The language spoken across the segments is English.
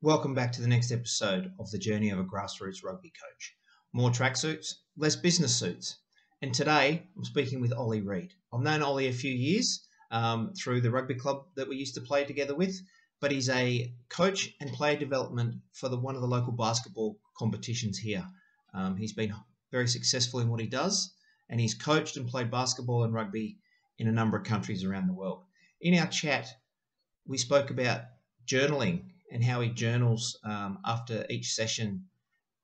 Welcome back to the next episode of the journey of a grassroots rugby coach. More tracksuits, less business suits. And today I'm speaking with Ollie Reid. I've known Ollie a few years through the rugby club that we used to play together with, but he's a coach and player development for one of the local basketball competitions here. He's been very successful in what he does, and he's coached and played basketball and rugby in a number of countries around the world. In our chat, we spoke about journaling and how he journals after each session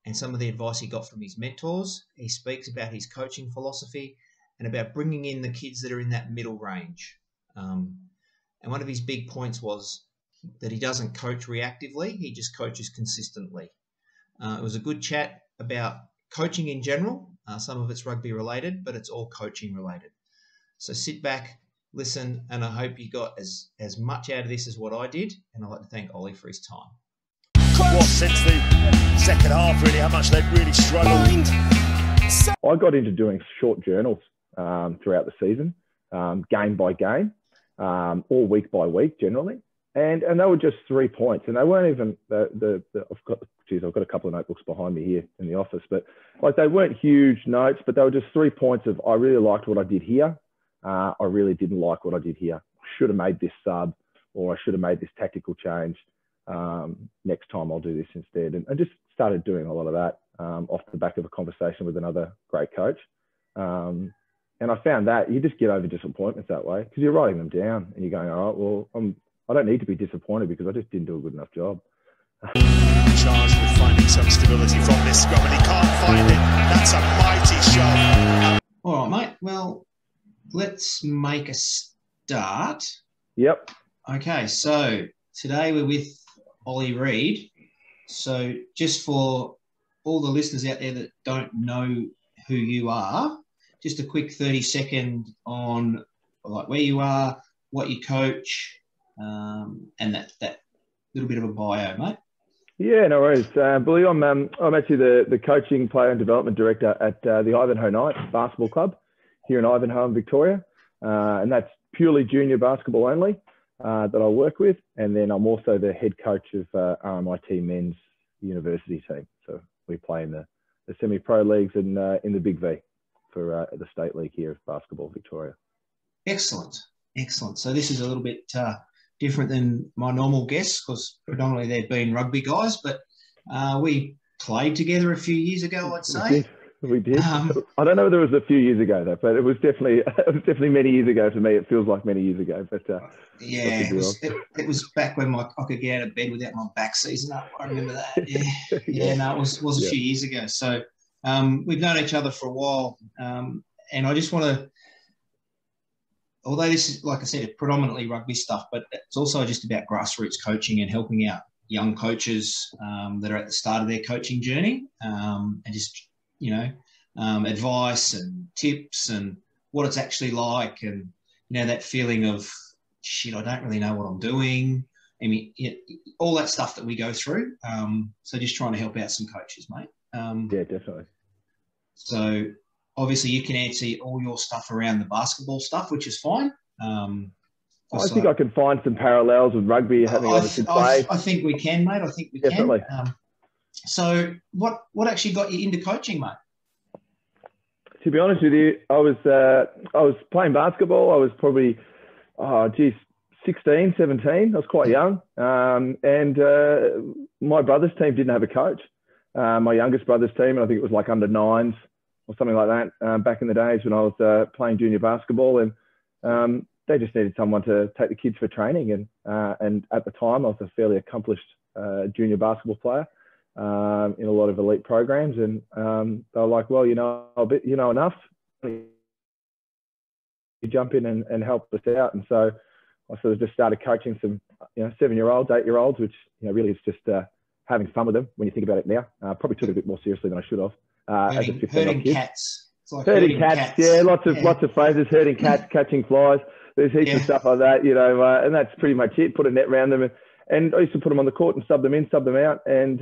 and some of the advice he got from his mentors. He speaks about his coaching philosophy and about bringing in the kids that are in that middle range. And one of his big points was that he doesn't coach reactively, he just coaches consistently. It was a good chat about coaching in general. Some of it's rugby related, but it's all coaching related. So sit back, listen, and I hope you got as much out of this as what I did. And I'd like to thank Ollie for his time. What, since the second half, really, how much they've really struggled? I got into doing short journals throughout the season, game by game, or week by week generally. And they were just 3 points. And they weren't even, I've got a couple of notebooks behind me here in the office, but like they weren't huge notes, but they were just 3 points of, I really liked what I did here. I really didn't like what I did here. I should have made this sub, or I should have made this tactical change. Next time I'll do this instead. And I just started doing a lot of that off the back of a conversation with another great coach. And I found that you just get over disappointments that way because you're writing them down and you're going, all right, well, I don't need to be disappointed because I just didn't do a good enough job. Charged with finding some stability from this scrum, and he can't find it. That's a mighty shot. All right, mate. Well, let's make a start. Yep. Okay, so today we're with Ollie Reid. So just for all the listeners out there that don't know who you are, just a quick 30-second on like where you are, what you coach, and that little bit of a bio, mate. Yeah, no worries. Billy, I'm actually the coaching, player and development director at the Ivanhoe Knights Basketball Club here in Ivanhoe in Victoria. And that's purely junior basketball only that I work with. And then I'm also the head coach of RMIT men's university team. So we play in the semi-pro leagues and in the Big V for the state league here of Basketball Victoria. Excellent. So this is a little bit different than my normal guests because predominantly they've been rugby guys, but we played together a few years ago, I'd say. We did. I don't know whether it was a few years ago though, but it was definitely many years ago for me. It feels like many years ago, but yeah, it was back when I could get out of bed without my back seizing up. I remember that. Yeah, no, it was a few years ago. So we've known each other for a while, and I just want to. Although this is, like I said, predominantly rugby stuff, but it's also just about grassroots coaching and helping out young coaches that are at the start of their coaching journey, and just advice and tips and what it's actually like, and that feeling of shit, I don't really know what I'm doing. I mean, all that stuff that we go through. So just trying to help out some coaches, mate. Yeah, definitely. So obviously you can answer all your stuff around the basketball stuff, which is fine. I think I can find some parallels with rugby. I think we can, mate. I think we definitely can. So what actually got you into coaching, mate? To be honest with you, I was playing basketball. I was probably, 16, 17. I was quite young. And my brother's team didn't have a coach. My youngest brother's team, I think it was like under nines or something like that, back in the days when I was playing junior basketball. And they just needed someone to take the kids for training. And at the time, I was a fairly accomplished junior basketball player in a lot of elite programs. And they were like, well, you know enough. You jump in and help us out. And so I sort of just started coaching some 7-year-olds, 8-year-olds, which really is just having fun with them when you think about it now. Probably took it a bit more seriously than I should have. Herding cats. It's like herding cats. Yeah, lots of phrases. Herding cats, catching flies. There's heaps of stuff like that, and that's pretty much it. Put a net around them, and I used to put them on the court and sub them in, sub them out. And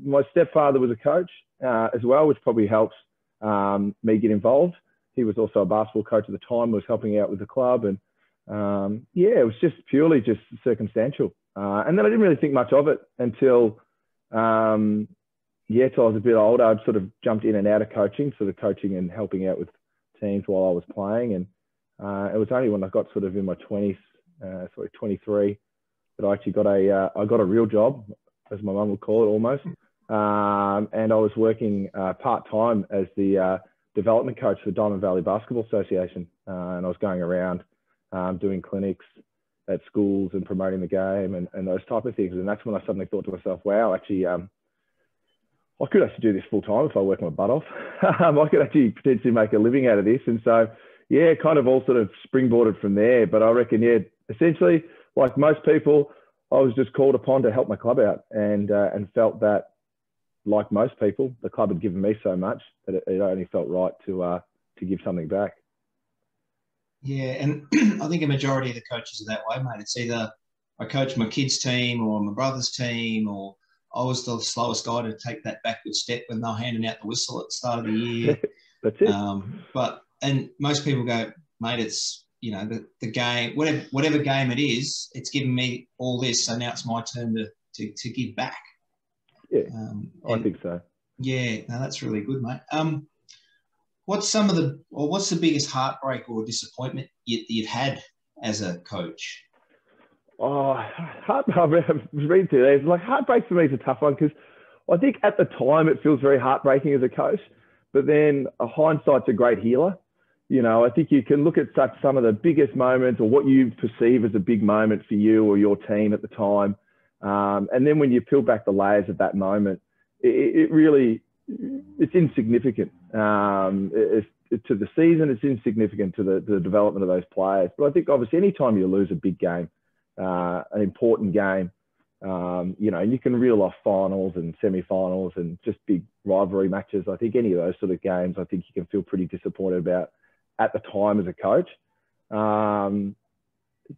my stepfather was a coach as well, which probably helps me get involved. He was also a basketball coach at the time. Was helping out with the club, and it was just purely just circumstantial. And then I didn't really think much of it until, till I was a bit older. I'd sort of jumped in and out of coaching, sort of coaching and helping out with teams while I was playing. And it was only when I got sort of in my 20s, 23, that I actually got a real job, as my mum would call it, almost. And I was working part-time as the development coach for Diamond Valley Basketball Association. And I was going around doing clinics at schools and promoting the game and those type of things. And that's when I suddenly thought to myself, wow, actually, I could actually do this full time if I work my butt off. I could actually potentially make a living out of this. And so, yeah, kind of all sort of springboarded from there. But I reckon, yeah, essentially, like most people, I was just called upon to help my club out and felt that, like most people, the club had given me so much that it only felt right to give something back. Yeah, and I think a majority of the coaches are that way, mate. It's either I coach my kids' team or my brother's team, or I was the slowest guy to take that backward step when they were handing out the whistle at the start of the year. That's it. And most people go, mate, it's, you know, the game, whatever game it is, it's given me all this, so now it's my turn to give back. Yeah, I think so. Yeah, no, that's really good, mate. What's the biggest heartbreak or disappointment you've had as a coach? Oh, I was reading through there. It's like heartbreak for me is a tough one because I think at the time it feels very heartbreaking as a coach, but then hindsight's a great healer. You know, I think you can look at some of the biggest moments or what you perceive as a big moment for you or your team at the time. And then when you peel back the layers of that moment, it really, it's insignificant to the season. It's insignificant to the development of those players. But I think obviously anytime you lose a big game, an important game, you know, you can reel off finals and semi-finals and just big rivalry matches. I think any of those sort of games, I think you can feel pretty disappointed about at the time as a coach.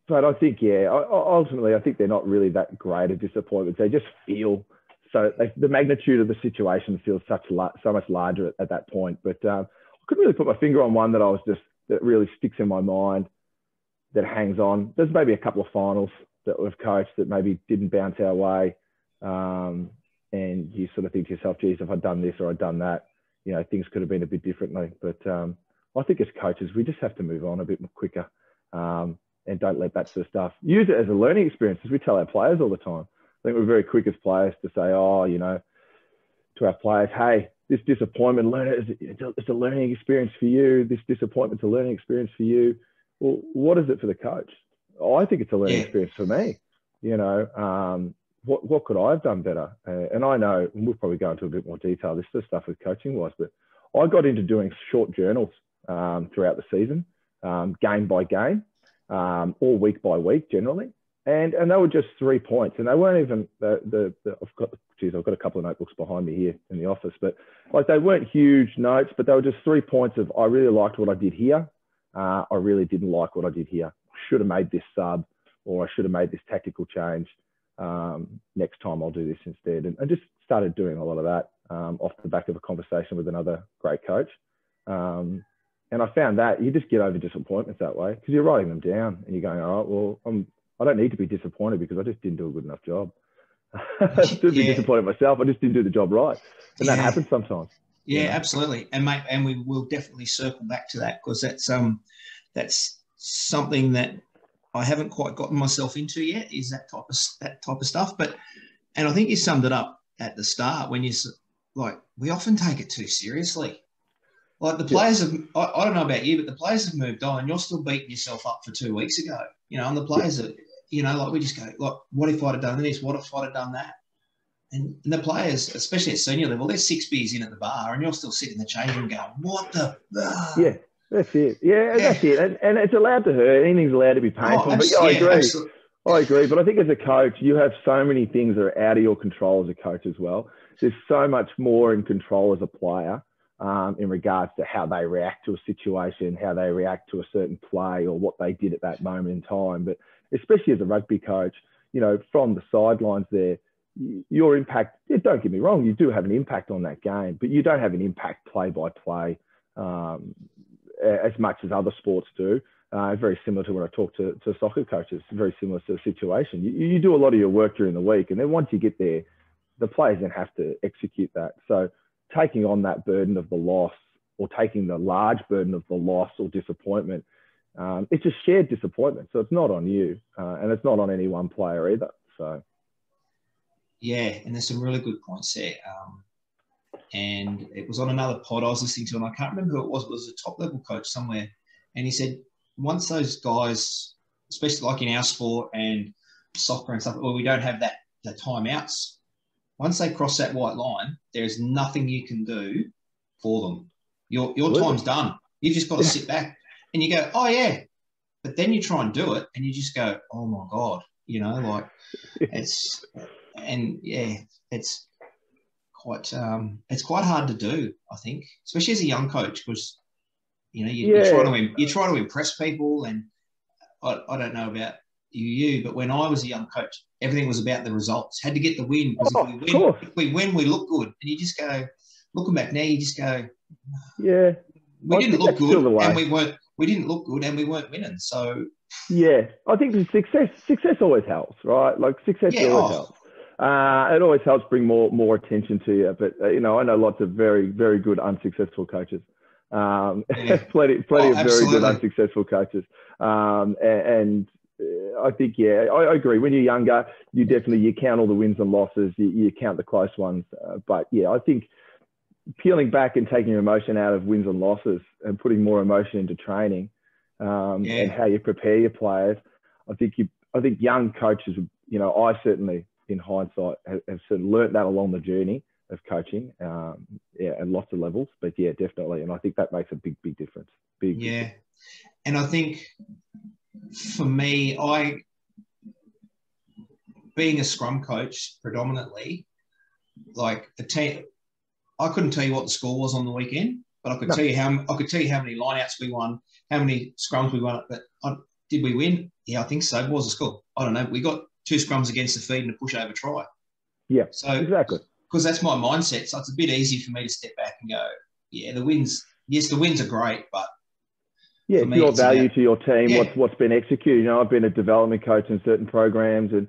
But I think, yeah, ultimately, I think they're not really that great a disappointment. They just feel the magnitude of the situation feels so much larger at that point. But I couldn't really put my finger on one that really sticks in my mind, that hangs on. There's maybe a couple of finals that we've coached that maybe didn't bounce our way. And you sort of think to yourself, geez, if I'd done this or I'd done that, you know, things could have been a bit differently. But I think as coaches, we just have to move on a bit quicker. And don't let that sort of stuff. Use it as a learning experience, as we tell our players all the time. I think we're very quick as players to say, oh, you know, to our players, hey, this disappointment, it's a learning experience for you. This disappointment's a learning experience for you. Well, what is it for the coach? Oh, I think it's a learning experience for me. You know, what could I have done better? And I know, and we'll probably go into a bit more detail, this sort of stuff with coaching was, but I got into doing short journals throughout the season, game by game. Or week by week generally. And they were just 3 points. And they weren't even, I've got a couple of notebooks behind me here in the office, but like they weren't huge notes, but they were just 3 points of, I really liked what I did here. I really didn't like what I did here. I should have made this sub, or I should have made this tactical change. Next time I'll do this instead. And I just started doing a lot of that off the back of a conversation with another great coach. And I found that you just get over disappointments that way because you're writing them down and you're going, all right, well, I don't need to be disappointed because I just didn't do a good enough job. I should be disappointed myself. I just didn't do the job right. And that happens sometimes. Yeah, absolutely. And mate, and we will definitely circle back to that because that's something that I haven't quite gotten myself into yet, is that type of stuff. And I think you summed it up at the start when you like, we often take it too seriously. Like the players have, I don't know about you, but the players have moved on and you're still beating yourself up for 2 weeks ago, you know, and the players are, you know, like we just go, like, what if I'd have done this? What if I'd have done that? And the players, especially at senior level, there's 6 beers in at the bar and you're still sitting in the change room going, what the? Yeah, that's it. Yeah, that's it. And it's allowed to hurt. Anything's allowed to be painful. But I agree. Absolutely. I agree. But I think as a coach, you have so many things that are out of your control as a coach as well. There's so much more in control as a player. In regards to how they react to a situation, how they react to a certain play or what they did at that moment in time. But especially as a rugby coach, you know, from the sidelines there, your impact, don't get me wrong, you do have an impact on that game, but you don't have an impact play by play as much as other sports do. Very similar to when I talk to soccer coaches, very similar to the situation. You do a lot of your work during the week, and then once you get there, the players then have to execute that. So taking on that burden of the loss, or taking the large burden of the loss or disappointment, it's a shared disappointment. So it's not on you, and it's not on any one player either. So yeah, and there's some really good points there. And it was on another pod I was listening to, and I can't remember who it was. It was a top level coach somewhere, and he said once those guys, especially like in our sport and soccer and stuff, well, we don't have the timeouts. Once they cross that white line, there's nothing you can do for them. Your time's done. You've just got to sit back and you go, oh yeah. But then you try and do it and you just go, oh my God, it's quite hard to do, I think, especially as a young coach, because you're trying to impress people. And I don't know about you, but when I was a young coach, everything was about the results. Had to get the win, because if we win, we look good. And you just go, looking back now, you just go, yeah, we didn't look good, and we didn't look good, and we weren't winning. So yeah, I think the success always helps, right? Like success always helps. It always helps bring more attention to you. But I know lots of very, very good unsuccessful coaches. Plenty of very good unsuccessful coaches. And I think, I agree. When you're younger, you count all the wins and losses. You count the close ones. But yeah, I think peeling back and taking emotion out of wins and losses and putting more emotion into training and how you prepare your players. I think young coaches, I certainly, in hindsight, have sort of learnt that along the journey of coaching, at lots of levels. But yeah, definitely, and I think that makes a big difference. Big difference. And I think for me, being a scrum coach predominantly, like the team, I couldn't tell you what the score was on the weekend, but I could tell you how many lineouts we won, how many scrums we won. But did we win? Yeah, I think so. What was the score? I don't know. We got 2 scrums against the feed and a push-over try. Yeah, so exactly. Because that's my mindset. So it's a bit easy for me to step back and go, yeah, the wins are great, but yeah, it's your value to your team, what's been executed. I've been a development coach in certain programs and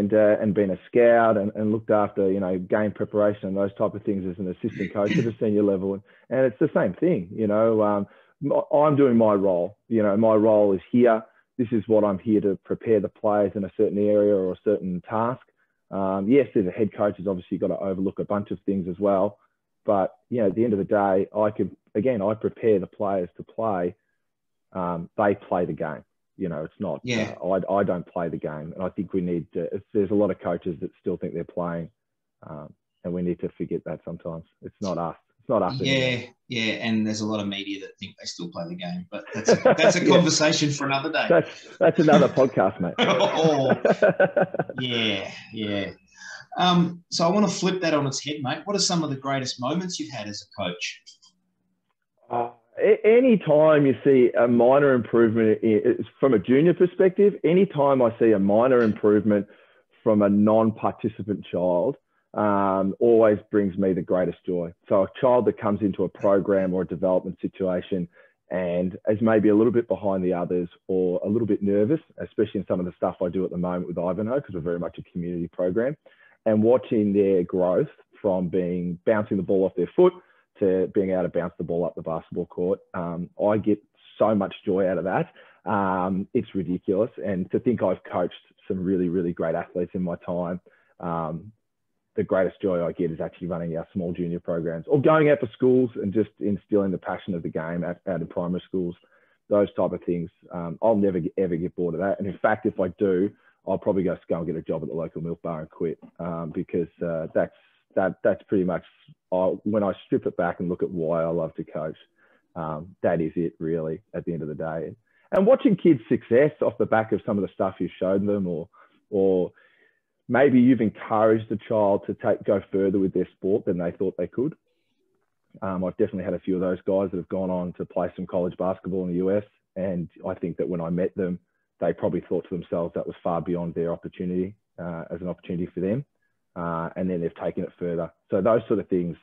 been a scout and looked after, game preparation and those type of things as an assistant coach at a senior level. And it's the same thing, I'm doing my role. My role is here. This is what I'm here to prepare the players in a certain area or a certain task. Yes, there's a head coach who's obviously got to overlook a bunch of things as well. But, at the end of the day, I prepare the players to play. They play the game. It's not, I don't play the game. And I think we need to, there's a lot of coaches that still think they're playing. And we need to forget that sometimes. It's not us. It's not us anymore. Yeah. And there's a lot of media that think they still play the game, but that's a conversation for another day. That's another podcast, mate. Yeah. So I want to flip that on its head, mate. What are some of the greatest moments you've had as a coach? Any time you see a minor improvement from a junior perspective, any time I see a minor improvement from a non-participant child, always brings me the greatest joy. So a child that comes into a program or a development situation and is maybe a little bit behind the others or a little bit nervous, especially in some of the stuff I do at the moment with Ivanhoe, because we're very much a community program, and watching their growth from bouncing the ball off their foot to being able to bounce the ball up the basketball court. I get so much joy out of that. It's ridiculous. And to think I've coached some really, really great athletes in my time, the greatest joy I get is actually running our small junior programs or going out to schools and just instilling the passion of the game out in primary schools, those type of things. I'll never ever get bored of that. And in fact, if I do, I'll probably go and get a job at the local milk bar and quit because that's pretty much, when I strip it back and look at why I love to coach, that is it really at the end of the day. And watching kids' success off the back of some of the stuff you've shown them, or maybe you've encouraged a child to go further with their sport than they thought they could. I've definitely had a few of those guys that have gone on to play some college basketball in the US. And I think that when I met them, they probably thought to themselves that was far beyond their opportunity as an opportunity for them. And then they've taken it further. So those sort of things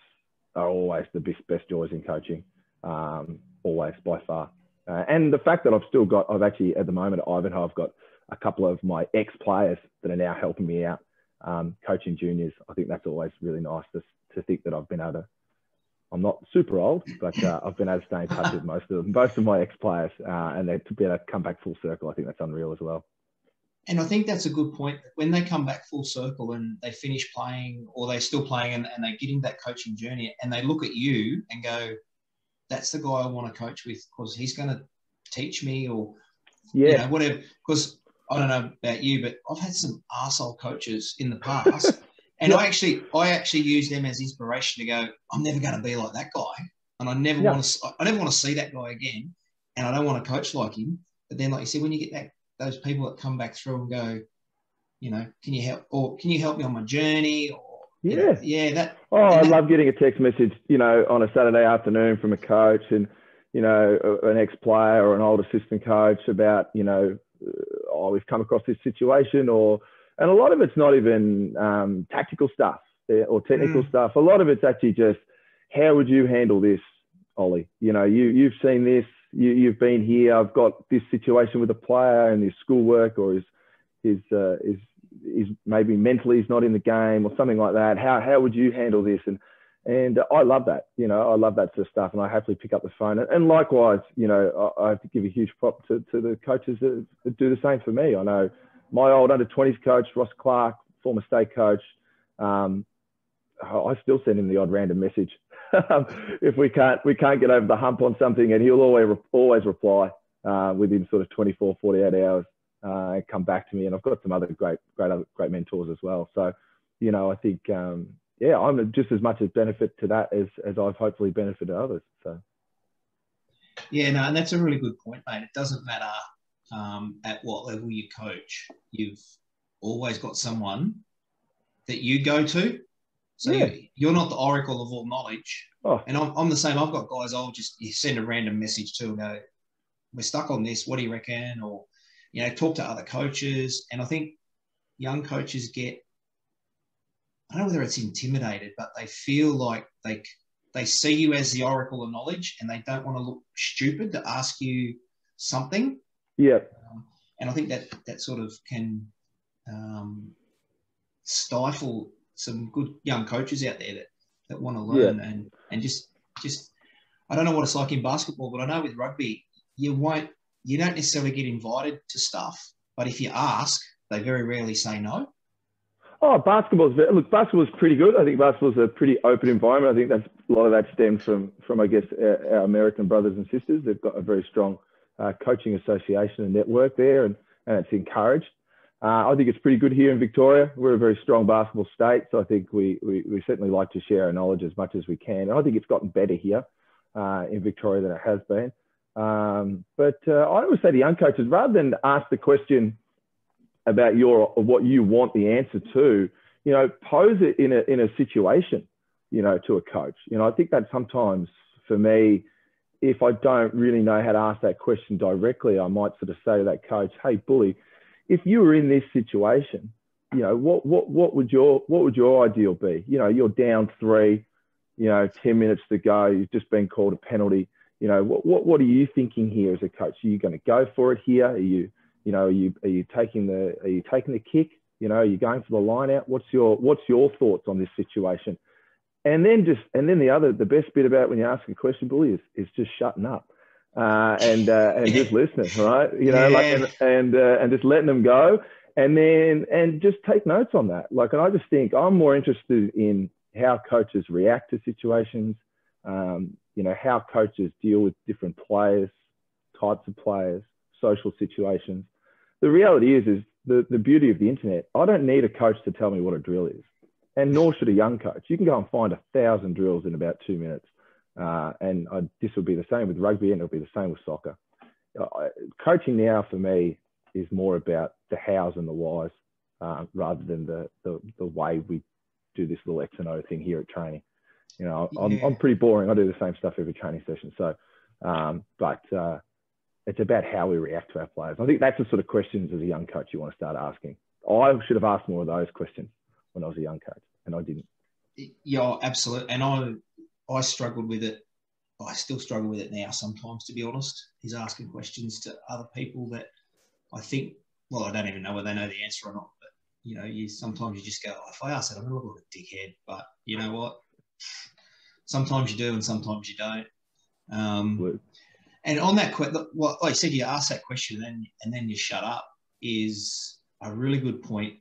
are always the best joys in coaching, always by far. And the fact that I've actually, at the moment at Ivanhoe, I've got a couple of my ex-players that are now helping me out, coaching juniors. I think that's always really nice to think that I've been able to, I'm not super old, but I've been able to stay in touch with most of my ex-players, and to be able to come back full circle. I think that's unreal as well. And I think that's a good point. When they come back full circle and they finish playing, or they're still playing, and they're getting that coaching journey, and they look at you and go, that's the guy I want to coach with because he's going to teach me, or whatever. Because I don't know about you, but I've had some arsehole coaches in the past, and I actually use them as inspiration to go, I'm never going to be like that guy, and I never want to see that guy again, and I don't want to coach like him. But then, like you said, when you get those people that come back through and go, can you help me on my journey? Or I love getting a text message, on a Saturday afternoon from a coach and, an ex-player or an old assistant coach about, we've come across this situation, and a lot of it's not even tactical stuff or technical stuff. A lot of it's actually just, how would you handle this, Ollie? You've seen this, you've been here. I've got this situation with a player and his schoolwork, or his maybe mentally he's not in the game or something like that. How would you handle this? And I love that. I love that sort of stuff, and I happily pick up the phone. And likewise, I have to give a huge prop to the coaches that do the same for me. I know my old under-20s coach, Ross Clark, former state coach. I still send him the odd random message if we can't get over the hump on something, and he'll always reply within sort of 24, 48 hours and come back to me. And I've got some other great mentors as well. So, I think, I'm just as much as benefit to that as I've hopefully benefited others. So. Yeah, no, and that's a really good point, mate. It doesn't matter at what level you coach. You've always got someone that you go to. So you're not the oracle of all knowledge. Oh. And I'm the same. I've got guys I'll just send a random message to and go, we're stuck on this. What do you reckon? Or, talk to other coaches. And I think young coaches get, I don't know whether it's intimidated, but they feel like they see you as the oracle of knowledge, and they don't want to look stupid to ask you something. Yeah. And I think that sort of can stifle some good young coaches out there that want to learn and just I don't know what it's like in basketball, but I know with rugby you don't necessarily get invited to stuff, but if you ask, they very rarely say no. Oh, basketball's pretty good. I think basketball's a pretty open environment. I think a lot of that stems from I guess our American brothers and sisters. They've got a very strong coaching association and network there, and it's encouraged. I think it's pretty good here in Victoria. We're a very strong basketball state, so I think we certainly like to share our knowledge as much as we can. And I think it's gotten better here in Victoria than it has been. But I always say to young coaches, rather than ask the question about what you want the answer to, pose it in a situation, to a coach. I think that sometimes for me, if I don't really know how to ask that question directly, I might sort of say to that coach, hey, bully, if you were in this situation, what would your ideal be? You're down 3, 10 minutes to go. You've just been called a penalty. What are you thinking here as a coach? Are you going to go for it here? Are you taking the kick? Are you going for the line out? What's your thoughts on this situation? And then the best bit about when you ask a question, bully, is just shutting up. And just listening, right? And just letting them go, and just take notes on that. And I just think I'm more interested in how coaches react to situations, how coaches deal with different players, types of players, social situations. The reality is the beauty of the internet. I don't need a coach to tell me what a drill is, and nor should a young coach. You can go and find 1,000 drills in about 2 minutes. This will be the same with rugby, and it'll be the same with soccer. Coaching now for me is more about the hows and the whys, rather than the way we do this little X and O thing here at training. I'm pretty boring. I do the same stuff every training session. So, but it's about how we react to our players. I think that's the sort of questions as a young coach you want to start asking. I should have asked more of those questions when I was a young coach, and I didn't. Yeah, absolutely. And I struggled with it I still struggle with it now sometimes, to be honest, is asking questions to other people that I think, well, I don't even know whether they know the answer or not. But, you know, sometimes you just go, oh, if I ask that, I'm going to look like a dickhead. But you know what? Sometimes you do and sometimes you don't. And on that, like I said, you ask that question and then you shut up is a really good point,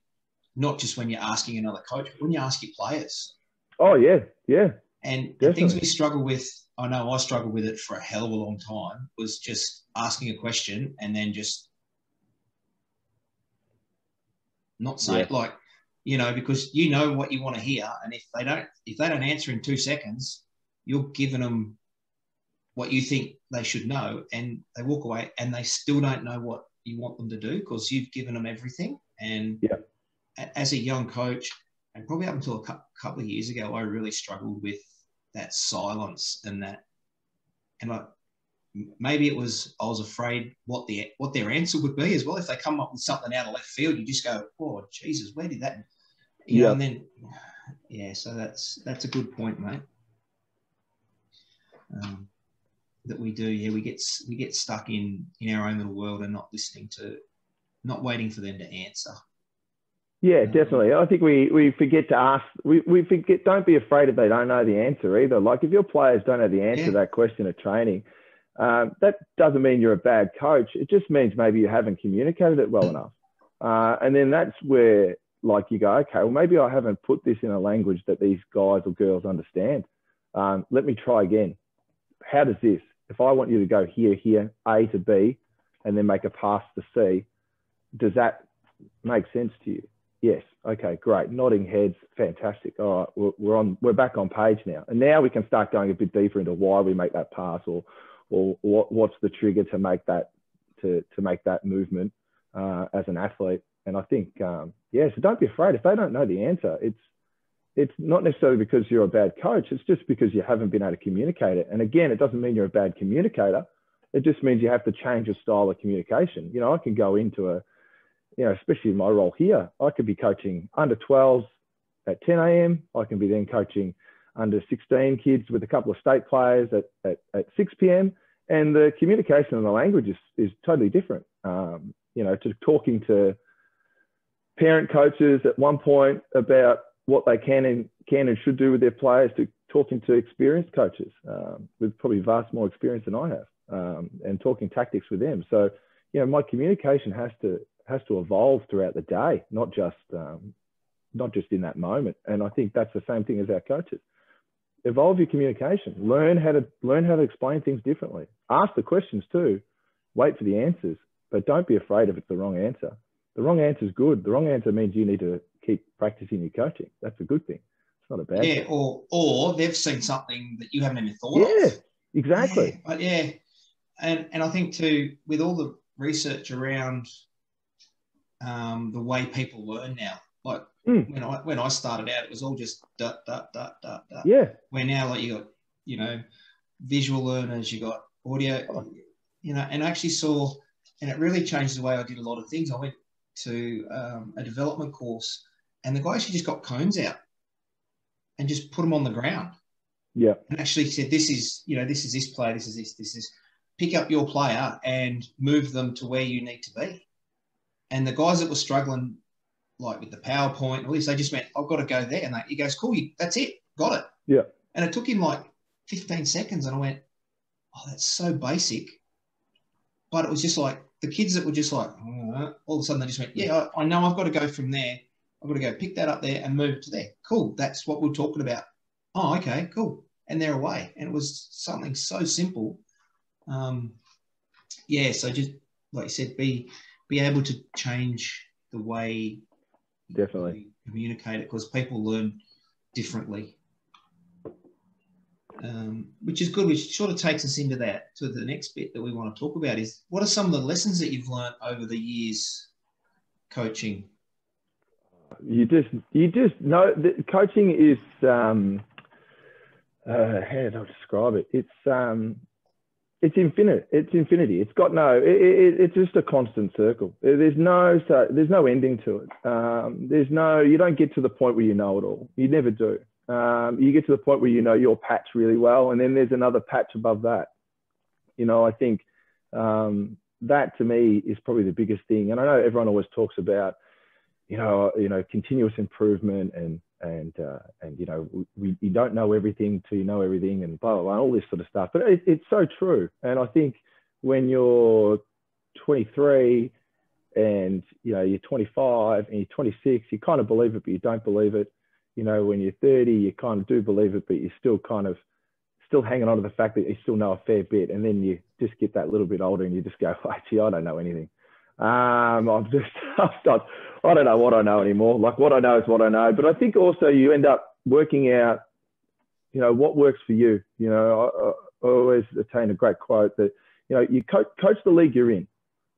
not just when you're asking another coach, but when you ask your players. Oh, yeah, yeah. And the things we struggle with, I know I struggled with it for a hell of a long time, was just asking a question and then just not saying, like, you know, because you know what you want to hear. And if they don't answer in 2 seconds, you're giving them what you think they should know, and they walk away and they still don't know what you want them to do because you've given them everything. And as a young coach, and probably up until a couple of years ago, I really struggled with that silence and that. And maybe it was I was afraid what their answer would be as well. If they come up with something out of left field, you just go, "Oh Jesus, where did that?" You know, and then so that's a good point, mate. That we do, we get stuck in our own little world and not waiting for them to answer. Yeah, definitely. I think we forget to ask. We forget. Don't be afraid if they don't know the answer either. Like if your players don't know the answer to that question at training, that doesn't mean you're a bad coach. It just means maybe you haven't communicated it well enough. And then that's where, like, you go, okay, well, maybe I haven't put this in a language that these guys or girls understand. Let me try again. How does this? If I want you to go here, A to B, and then make a pass to C, does that make sense to you? Yes. Okay, great. Nodding heads. Fantastic. All right. We're back on page now. And now we can start going a bit deeper into why we make that pass or what's the trigger to make that, to make that movement as an athlete. And I think, so don't be afraid. If they don't know the answer, it's not necessarily because you're a bad coach. It's just because you haven't been able to communicate it. And again, it doesn't mean you're a bad communicator. It just means you have to change your style of communication. You know, I can go into especially in my role here, I could be coaching under 12s at 10 a.m. I can be then coaching under 16 kids with a couple of state players at 6 p.m. And the communication and the language is totally different. To talking to parent coaches at one point about what they can and should do with their players, to talking to experienced coaches with probably vast more experience than I have, and talking tactics with them. So, my communication has to evolve throughout the day, not just in that moment. And I think that's the same thing as our coaches. Evolve your communication. Learn how to explain things differently. Ask the questions too. Wait for the answers, but don't be afraid if it's the wrong answer. The wrong answer is good. The wrong answer means you need to keep practicing your coaching. That's a good thing. It's not a bad thing. Or they've seen something that you haven't even thought of. Yeah, exactly. And I think too, with all the research around the way people learn now, like when I started out, it was all just dot. Yeah. Where now, like, you got, visual learners, you got audio, and I actually saw, and it really changed the way I did a lot of things. I went to a development course, and the guy actually just got cones out and just put them on the ground. Yeah. And actually said, this is this player, this is this. Pick up your player and move them to where you need to be. And the guys that were struggling, like with the PowerPoint, at least they just went, I've got to go there. And he goes, cool, that's it, got it. Yeah. And it took him like 15 seconds. And I went, oh, that's so basic. But it was just like the kids that were just like, all of a sudden they just went, yeah, I know I've got to go from there. I've got to go pick that up there and move it to there. Cool, that's what we're talking about. Oh, okay, cool. And they're away. And it was something so simple. So just like you said, be able to change the way you communicate it, because people learn differently, which is good, which sort of takes us into to the next bit that we want to talk about is, what are some of the lessons that you've learned over the years coaching? You just know that coaching is, how did I describe it? It's infinite. It's infinity. It's got it's just a constant circle. There's no ending to it. You don't get to the point where you know it all. You never do. You get to the point where you know your patch really well, and then there's another patch above that. I think that to me is probably the biggest thing. And I know everyone always talks about, continuous improvement and you don't know everything till you know everything and blah, blah, blah, all this sort of stuff. But it's so true. And I think when you're 23 and, you're 25 and you're 26, you kind of believe it, but you don't believe it. When you're 30, you kind of do believe it, but you're still hanging on to the fact that you still know a fair bit. And then you just get that little bit older and you just go, actually, I don't know anything. I don't know what I know anymore. Like, what I know is what I know. But I think also you end up working out, what works for you. I always attain a great quote that, you coach the league you're in.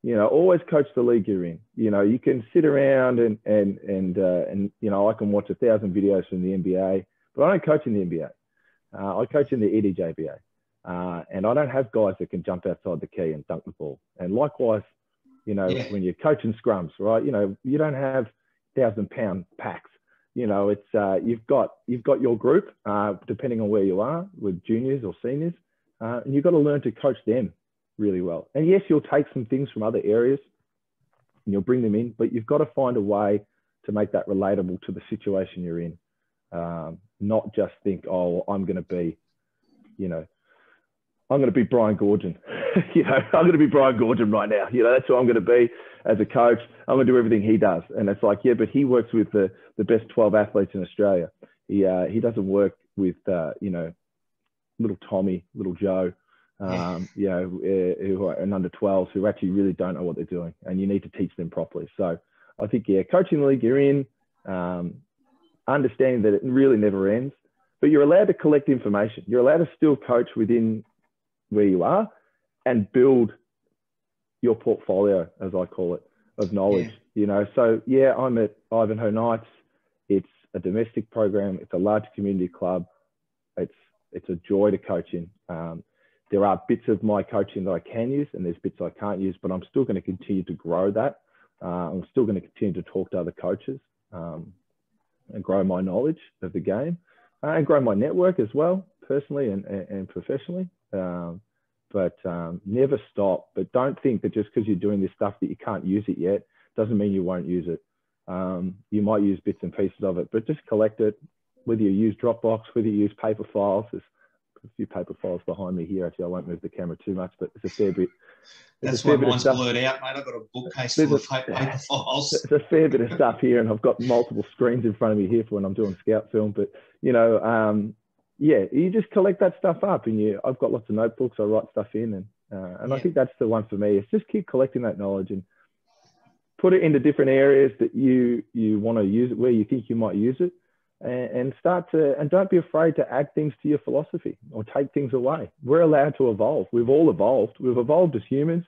Always coach the league you're in. You can sit around and I can watch 1,000 videos from the NBA, but I don't coach in the NBA. I coach in the EDJBA. And I don't have guys that can jump outside the key and dunk the ball. And likewise, when you're coaching scrums, right? You don't have 1,000-pound packs. It's you've got your group, depending on where you are, with juniors or seniors, and you've got to learn to coach them really well. And yes, you'll take some things from other areas and you'll bring them in, but you've got to find a way to make that relatable to the situation you're in. Not just think, oh, I'm going to be Brian Gorgon. I'm going to be Brian Gorgon right now. That's who I'm going to be as a coach. I'm going to do everything he does. And it's like, yeah, but he works with the best 12 athletes in Australia. He doesn't work with, little Tommy, little Joe, who are an under 12s who actually really don't know what they're doing. And you need to teach them properly. So I think, coaching the league you're in, understanding that it really never ends, but you're allowed to collect information. You're allowed to still coach within where you are and build your portfolio, as I call it, of knowledge. So I'm at Ivanhoe Knights. It's a domestic program. It's a large community club. It's a joy to coach in. There are bits of my coaching that I can use and there's bits I can't use, but I'm still going to continue to grow that. I'm still going to continue to talk to other coaches and grow my knowledge of the game and grow my network as well, personally and professionally. But never stop. But don't think that just because you're doing this stuff that you can't use it yet doesn't mean you won't use it. You might use bits and pieces of it, but just collect it. Whether you use Dropbox, whether you use paper files. There's a few paper files behind me here. Actually, I won't move the camera too much, but it's a fair bit. That's why mine's blurred out, mate. I've got a bookcase full of paper files. There's a fair bit of stuff here, and I've got multiple screens in front of me here for when I'm doing scout film. But you just collect that stuff up, and I've got lots of notebooks. I write stuff in, and I think that's the one for me. It's just keep collecting that knowledge and put it into different areas that you want to use it, where you think you might use it, and don't be afraid to add things to your philosophy or take things away. We're allowed to evolve. We've all evolved. We've evolved as humans.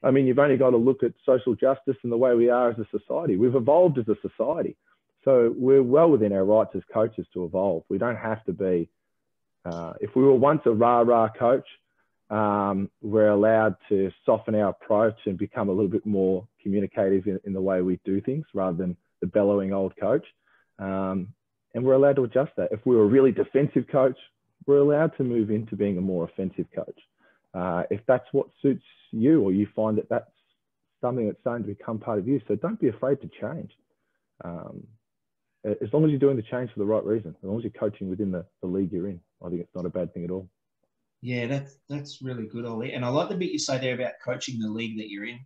I mean, you've only got to look at social justice and the way we are as a society. We've evolved as a society. So we're well within our rights as coaches to evolve. We don't have to be, if we were once a rah-rah coach, we're allowed to soften our approach and become a little bit more communicative in the way we do things rather than the bellowing old coach. And we're allowed to adjust that. If we were a really defensive coach, we're allowed to move into being a more offensive coach. If that's what suits you, or you find that that's something that's starting to become part of you. So don't be afraid to change. As long as you're doing the change for the right reason, as long as you're coaching within the league you're in, I think it's not a bad thing at all. Yeah, that's really good, Ollie. And I like the bit you say there about coaching the league that you're in.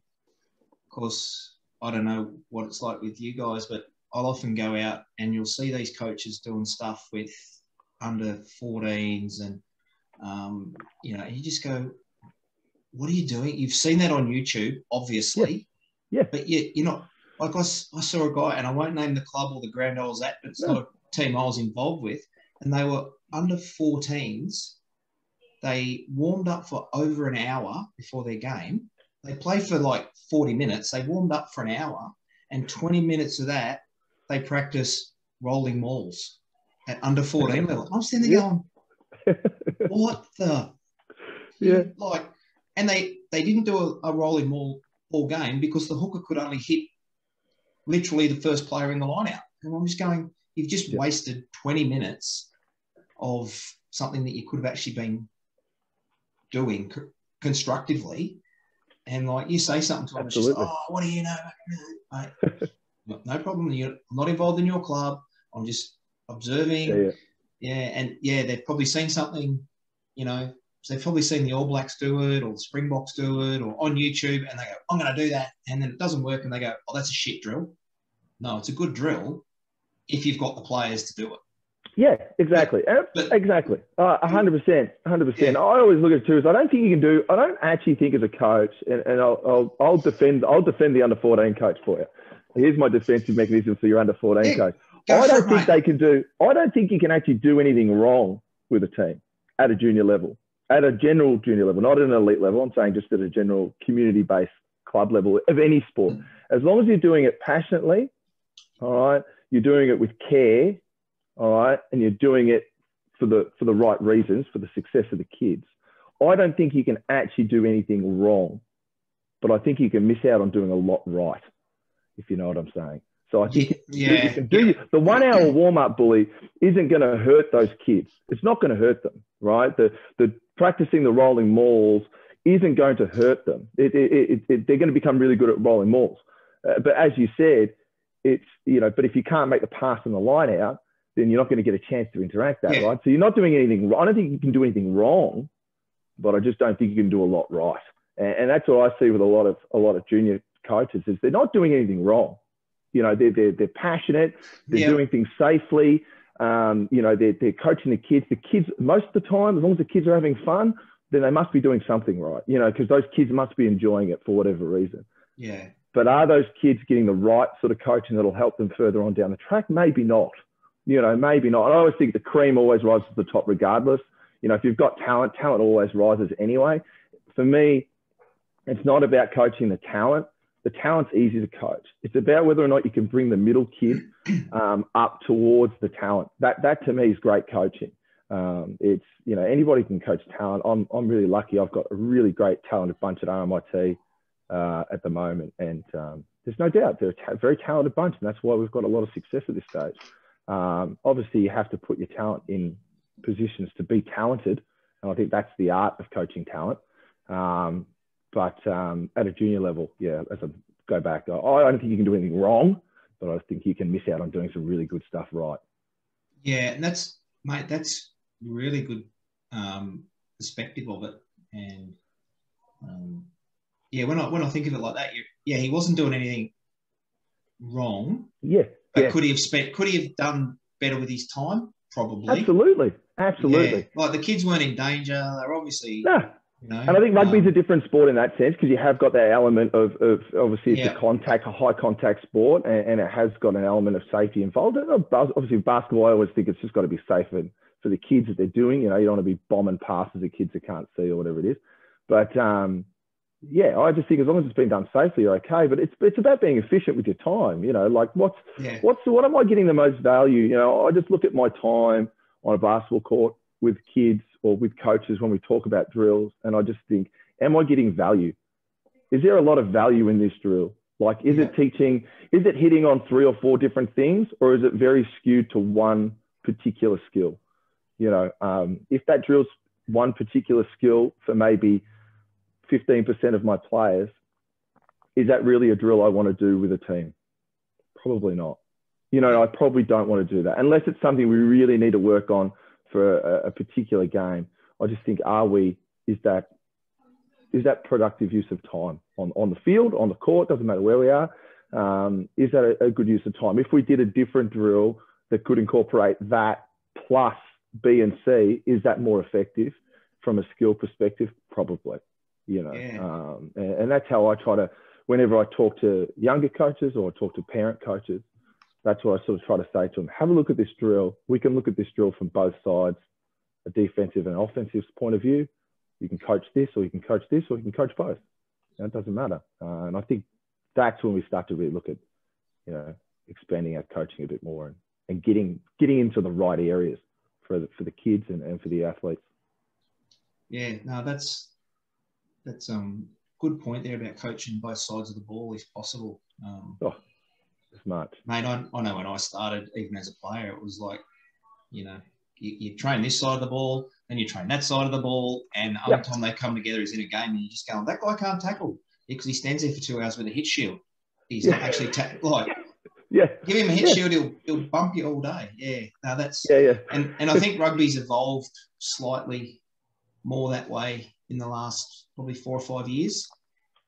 Of course, I don't know what it's like with you guys, but I'll often go out and you'll see these coaches doing stuff with under 14s and, you just go, what are you doing? You've seen that on YouTube, obviously. Yeah. But you're not, like I saw a guy, and I won't name the club or the ground I was at, but it's not a team I was involved with, and they were under 14s. They warmed up for over an hour before their game. They played for like 40 minutes. They warmed up for an hour, and 20 minutes of that, they practice rolling mauls at under 14 level. I'm sitting there going, what the? Yeah. And they didn't do a rolling maul all game because the hooker could only hit literally the first player in the line out. And I'm just going, you've just wasted 20 minutes of something that you could have actually been doing constructively. And like you say something to them, it's just, oh, what do you know? Mate, no problem. I'm not involved in your club. I'm just observing. And they've probably seen something, so they've probably seen the All Blacks do it or the Springboks do it or on YouTube, and they go, I'm going to do that. And then it doesn't work, and they go, oh, that's a shit drill. No, it's a good drill if you've got the players to do it. Yeah, exactly. Exactly. 100%. 100%. Yeah. I always look at it too, is I don't actually think as a coach, and I'll defend the under 14 coach for you. Here's my defensive mechanism for your under 14 coach. I don't think you can actually do anything wrong with a team at a junior level, at a general junior level, not at an elite level. I'm saying just at a general community-based club level of any sport. As long as you're doing it passionately, all right, you're doing it with care, all right, and you're doing it for the right reasons, for the success of the kids, I don't think you can actually do anything wrong, but I think you can miss out on doing a lot right, if you know what I'm saying. So I think the 1 hour warm-up bully isn't going to hurt those kids. It's not going to hurt them, right? The practicing the rolling mauls isn't going to hurt them. They're going to become really good at rolling mauls. But as you said, but if you can't make the pass and the line out, then you're not going to get a chance to interact that, right? So you're not doing anything wrong. I don't think you can do anything wrong, but I just don't think you can do a lot right. And that's what I see with a lot of junior coaches is they're not doing anything wrong. They're passionate. They're doing things safely. They're coaching the kids. The kids, most of the time, as long as the kids are having fun, then they must be doing something right, because those kids must be enjoying it for whatever reason. Yeah. But are those kids getting the right sort of coaching that'll help them further on down the track? Maybe not. Maybe not. I always think the cream always rises to the top regardless. If you've got talent always rises anyway. For me, it's not about coaching the talent. The talent's easy to coach. It's about whether or not you can bring the middle kid up towards the talent. That to me is great coaching. It's, anybody can coach talent. I'm really lucky. I've got a really great talented bunch at RMIT at the moment. And there's no doubt they're a very talented bunch. And that's why we've got a lot of success at this stage. Obviously, you have to put your talent in positions to be talented. And I think that's the art of coaching talent. But at a junior level, as I go back, I don't think you can do anything wrong, but I think you can miss out on doing some really good stuff right. Yeah, and that's really good perspective of it. And when I think of it like that, he wasn't doing anything wrong. Yeah. But could he have done better with his time? Probably. Absolutely. Yeah. Like the kids weren't in danger. They're obviously. No. And I think rugby's a different sport in that sense because you have got that element of obviously it's a high contact sport and it has got an element of safety involved. And obviously basketball, I always think it's just got to be safe for the kids that they're doing. You don't want to be bombing passes at kids that can't see or whatever it is. But I just think as long as it's been done safely, you're okay. But it's about being efficient with your time. Like what am I getting the most value? I just look at my time on a basketball court with kids or with coaches when we talk about drills, and I just think, am I getting value? Is there a lot of value in this drill? Like, is it hitting on 3 or 4 different things, or is it very skewed to one particular skill? If that drill's one particular skill for maybe 15% of my players, is that really a drill I want to do with a team? Probably not. I probably don't want to do that unless it's something we really need to work on for a particular game. I just think, is that productive use of time on the field, on the court, doesn't matter where we are. Is that a good use of time? If we did a different drill that could incorporate that plus B and C, is that more effective from a skill perspective? Probably, and that's how I try to, whenever I talk to younger coaches or I talk to parent coaches, that's what I sort of try to say to them. Have a look at this drill. We can look at this drill from both sides, a defensive and offensive point of view. You can coach this, or you can coach this, or you can coach both. It doesn't matter. And I think that's when we start to really look at, expanding our coaching a bit more and getting into the right areas for the kids and for the athletes. Yeah, no, that's good point there about coaching both sides of the ball if possible. as much. Mate, I know when I started, even as a player, it was like, you train this side of the ball, then you train that side of the ball, and the only time they come together is in a game, and you just go, that guy can't tackle because he stands there for 2 hours with a hit shield. He's not actually give him a hit shield, he'll bump you all day. Yeah, no, that's And I think rugby's evolved slightly more that way in the last probably 4 or 5 years.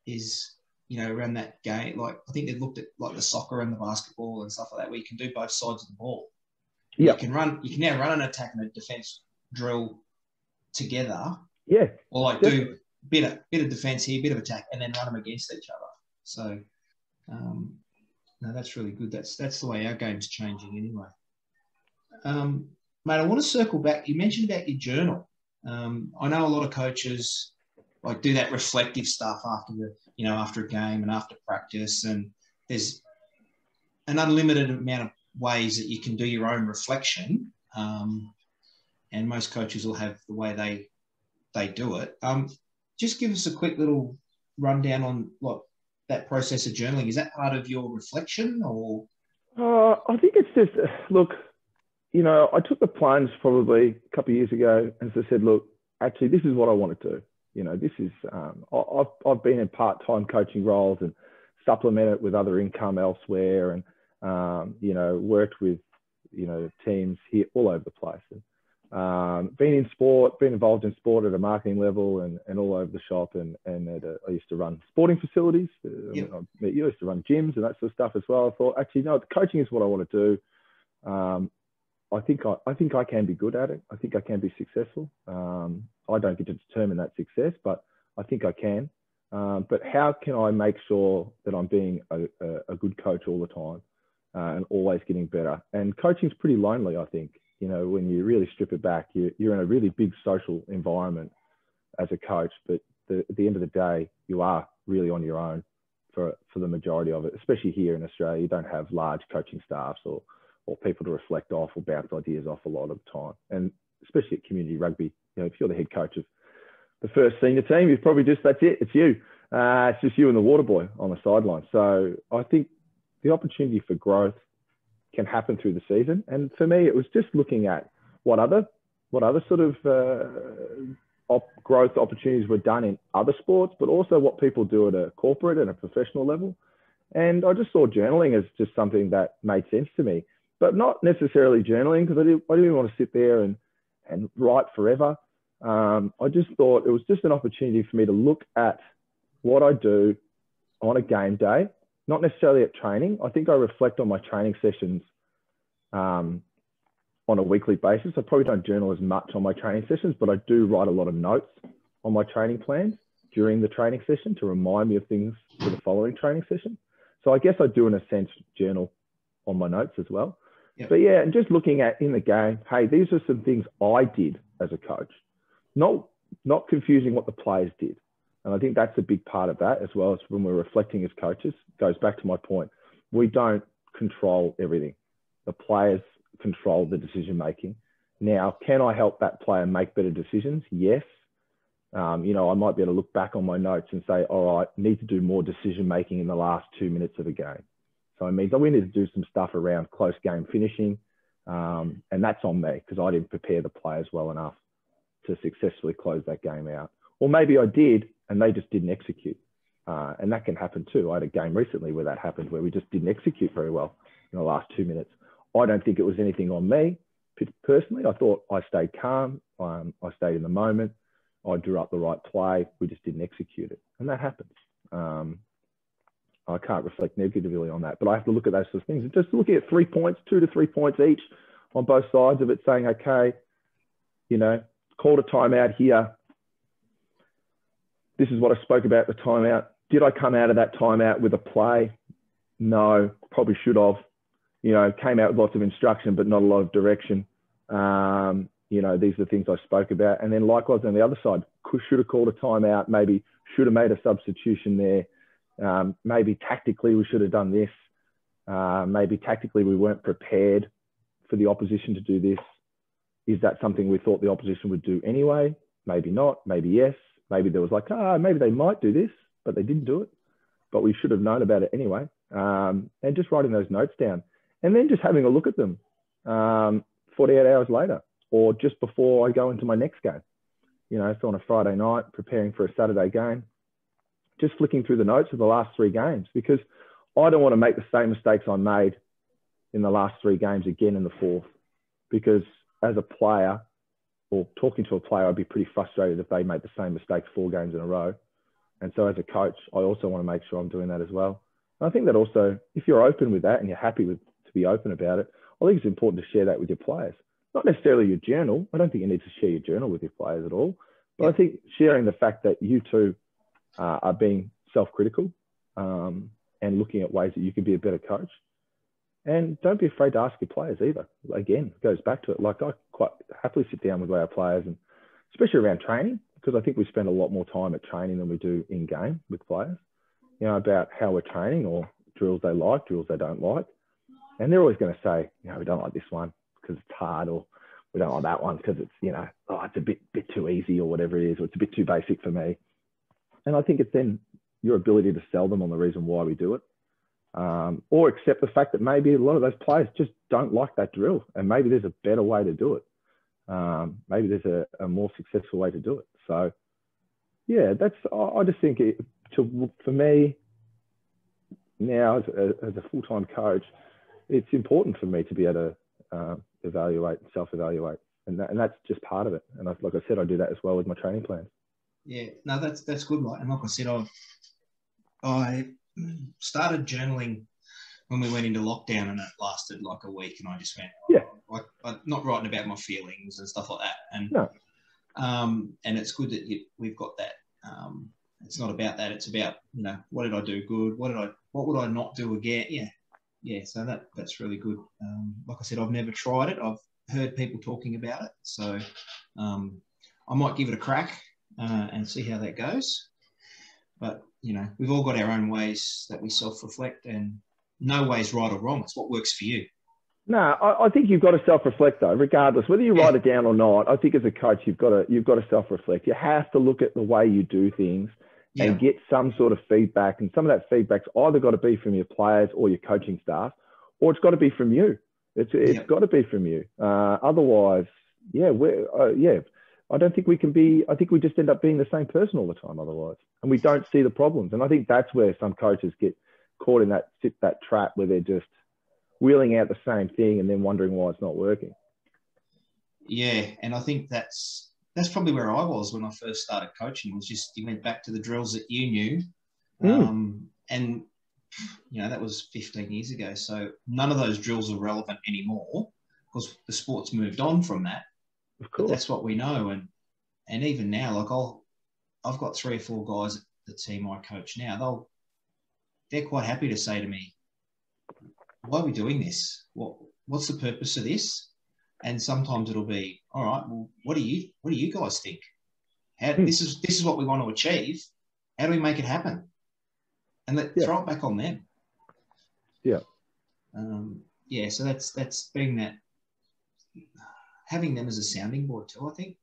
Is around that game, like I think they've looked at like the soccer and the basketball and stuff like that, where you can do both sides of the ball. You can now run an attack and a defense drill together. Yeah. Or like do bit of defense here, bit of attack, and then run them against each other. So no, that's really good. That's the way our game's changing anyway. Mate, I want to circle back. You mentioned about your journal. I know a lot of coaches like do that reflective stuff after a game and after practice, and there's an unlimited amount of ways that you can do your own reflection, and most coaches will have the way they do it. Just give us a quick little rundown on what that process of journaling. Is that part of your reflection, or? I think it's just look. I took the plunge probably a couple of years ago, and so I said, look, actually, this is what I want to do. This is I've been in part-time coaching roles and supplemented with other income elsewhere, and worked with teams here all over the place. And, been in sport, been involved in sport at a marketing level and all over the shop. And I used to run sporting facilities. I used to run gyms and that sort of stuff as well. I thought, actually, no, coaching is what I want to do. I think I can be good at it. I think I can be successful. I don't get to determine that success, but I think I can. But how can I make sure that I'm being a good coach all the time and always getting better? And coaching is pretty lonely, I think. When you really strip it back, you're in a really big social environment as a coach, but at the end of the day, you are really on your own for the majority of it, especially here in Australia. You don't have large coaching staffs or people to reflect off or bounce ideas off a lot of the time. And especially at community rugby, if you're the head coach of the first senior team, you've probably that's it. It's you. It's just you and the water boy on the sideline. So I think the opportunity for growth can happen through the season. And for me, it was just looking at what other sort of growth opportunities were done in other sports, but also what people do at a corporate and a professional level. And I just saw journaling as just something that made sense to me, but not necessarily journaling because I didn't want to sit there and write forever. I just thought it was just an opportunity for me to look at what I do on a game day, not necessarily at training. I think I reflect on my training sessions on a weekly basis. I probably don't journal as much on my training sessions, but I do write a lot of notes on my training plans during the training session to remind me of things for the following training session. So I guess I do, in a sense, journal on my notes as well. Yep. But yeah, and just looking at in the game, hey, these are some things I did as a coach, not confusing what the players did. And I think that's a big part of that as well, as when we're reflecting as coaches. It goes back to my point. We don't control everything. The players control the decision-making. Now, can I help that player make better decisions? Yes. I might be able to look back on my notes and say, all right, need to do more decision-making in the last 2 minutes of a game. So it means that we need to do some stuff around close game finishing. And that's on me because I didn't prepare the players well enough to successfully close that game out. Or maybe I did and they just didn't execute. And that can happen too. I had a game recently where that happened, where we just didn't execute very well in the last 2 minutes. I don't think it was anything on me personally. I thought I stayed calm. I stayed in the moment. I drew up the right play. We just didn't execute it. And that happens. I can't reflect negatively on that, but I have to look at those sorts of things. And just looking at 3 points, 2 to 3 points each on both sides of it, saying, okay, called a timeout here. This is what I spoke about the timeout. Did I come out of that timeout with a play? No, probably should have. Came out with lots of instruction, but not a lot of direction. These are the things I spoke about. And then likewise on the other side, should have called a timeout, maybe should have made a substitution there. Maybe tactically we should have done this. Maybe tactically we weren't prepared for the opposition to do this. Is that something we thought the opposition would do anyway? Maybe not, maybe yes. Maybe there was maybe they might do this, but they didn't do it. But we should have known about it anyway. and just writing those notes down, and then just having a look at them 48 hours later, or just before I go into my next game. You know, so on a Friday night, preparing for a Saturday game, just flicking through the notes of the last 3 games, because I don't want to make the same mistakes I made in the last 3 games again in the 4th, because as a player, or talking to a player, I'd be pretty frustrated if they made the same mistakes 4 games in a row. And so as a coach, I also want to make sure I'm doing that as well. And I think that also, if you're open with that and you're happy to be open about it, I think it's important to share that with your players. Not necessarily your journal. I don't think you need to share your journal with your players at all. But I think sharing the fact that you two are being self-critical and looking at ways that you can be a better coach. And don't be afraid to ask your players either. Again, it goes back to it. Like, I quite happily sit down with our players, and especially around training, because I think we spend a lot more time at training than we do in game with players, you know, about how we're training, or drills they like, drills they don't like. And they're always going to say, you know, we don't like this one because it's hard, or we don't like that one because it's, you know, oh, it's a bit too easy, or whatever it is, or it's a bit too basic for me. And I think it's then your ability to sell them on the reason why we do it. Or accept the fact that maybe a lot of those players just don't like that drill, and maybe there's a better way to do it. Maybe there's a more successful way to do it. So yeah, I just think for me now as a full-time coach, it's important for me to be able to evaluate and self-evaluate, and that's just part of it. And like I said, I do that as well with my training plans. Yeah, no, that's good. And like I said, I started journaling when we went into lockdown, and it lasted like a week, and I just went, I'm not writing about my feelings and stuff like that. And no. And it's good that we've got that. It's not about that. It's about, you know, what did I do good? What would I not do again? Yeah. So that's really good. Like I said, I've never tried it. I've heard people talking about it, so I might give it a crack and see how that goes. But you know, we've all got our own ways that we self-reflect, and no way's right or wrong. It's what works for you. No, I think you've got to self-reflect though, regardless whether you write it down or not. I think as a coach, you've got to self-reflect. You have to look at the way you do things and get some sort of feedback. And some of that feedback's either got to be from your players or your coaching staff, or it's got to be from you. It's got to be from you. Otherwise, I don't think we can be. I think we just end up being the same person all the time otherwise, and we don't see the problems. And I think that's where some coaches get caught in that trap where they're just wheeling out the same thing and then wondering why it's not working. Yeah, and I think that's probably where I was when I first started coaching. It was just, you went back to the drills that you knew, and you know, that was 15 years ago. So none of those drills are relevant anymore because the sport's moved on from that. Of course, but that's what we know. And even now, like I've got 3 or 4 guys at the team I coach now. They're quite happy to say to me, why are we doing this? What's the purpose of this? And sometimes it'll be, all right, well, what do you guys think? This is what we want to achieve. How do we make it happen? And throw it back on them. Yeah. So that's being that, having them as a sounding board too, I think.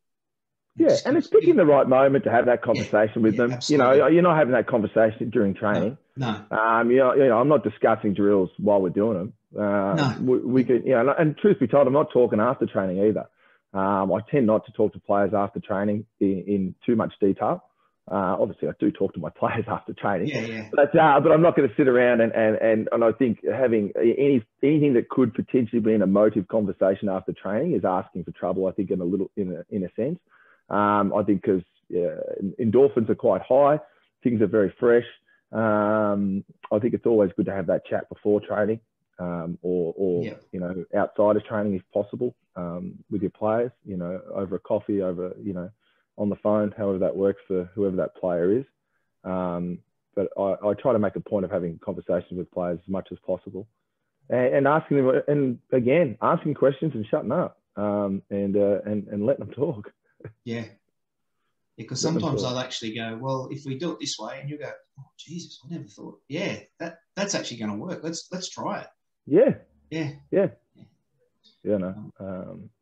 Yeah, and it's picking the right moment to have that conversation with them. Absolutely. You know, you're not having that conversation during training. No. You know, I'm not discussing drills while we're doing them. No. We could, you know, and truth be told, I'm not talking after training either. I tend not to talk to players after training in too much detail. Obviously, I do talk to my players after training. But I'm not going to sit around and I think having anything that could potentially be an emotive conversation after training is asking for trouble. I think in a sense. I think because endorphins are quite high, things are very fresh. I think it's always good to have that chat before training, or you know, outside of training if possible, with your players. You know, over a coffee, over, you know, on the phone, however that works for whoever that player is. But I try to make a point of having conversations with players as much as possible, and asking them, and again, asking questions and shutting up, and letting them talk. Yeah, because sometimes I'll actually go, well, if we do it this way, and you go, oh Jesus, I never thought. Yeah, that's actually going to work. Let's try it. Yeah. No,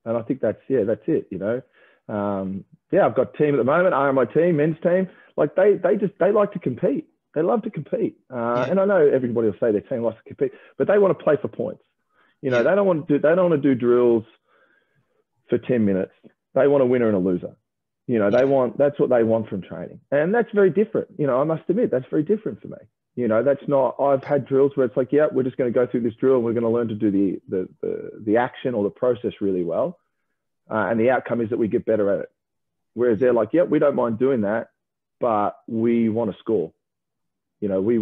and I think that's it. You know, I've got a team at the moment, RMIT men's team. Like they like to compete. They love to compete. Yeah. And I know everybody will say their team likes to compete, but they want to play for points. You know, Yeah. they don't want to do drills for 10 minutes. They want a winner and a loser. You know, that's what they want from training. And that's very different. You know, I must admit, that's very different for me. You know, that's not, I've had drills where it's like, yeah, we're just going to go through this drill and we're going to learn to do the action or the process really well. And the outcome is that we get better at it. Whereas they're like, yeah, we don't mind doing that, but we want to score. You know, we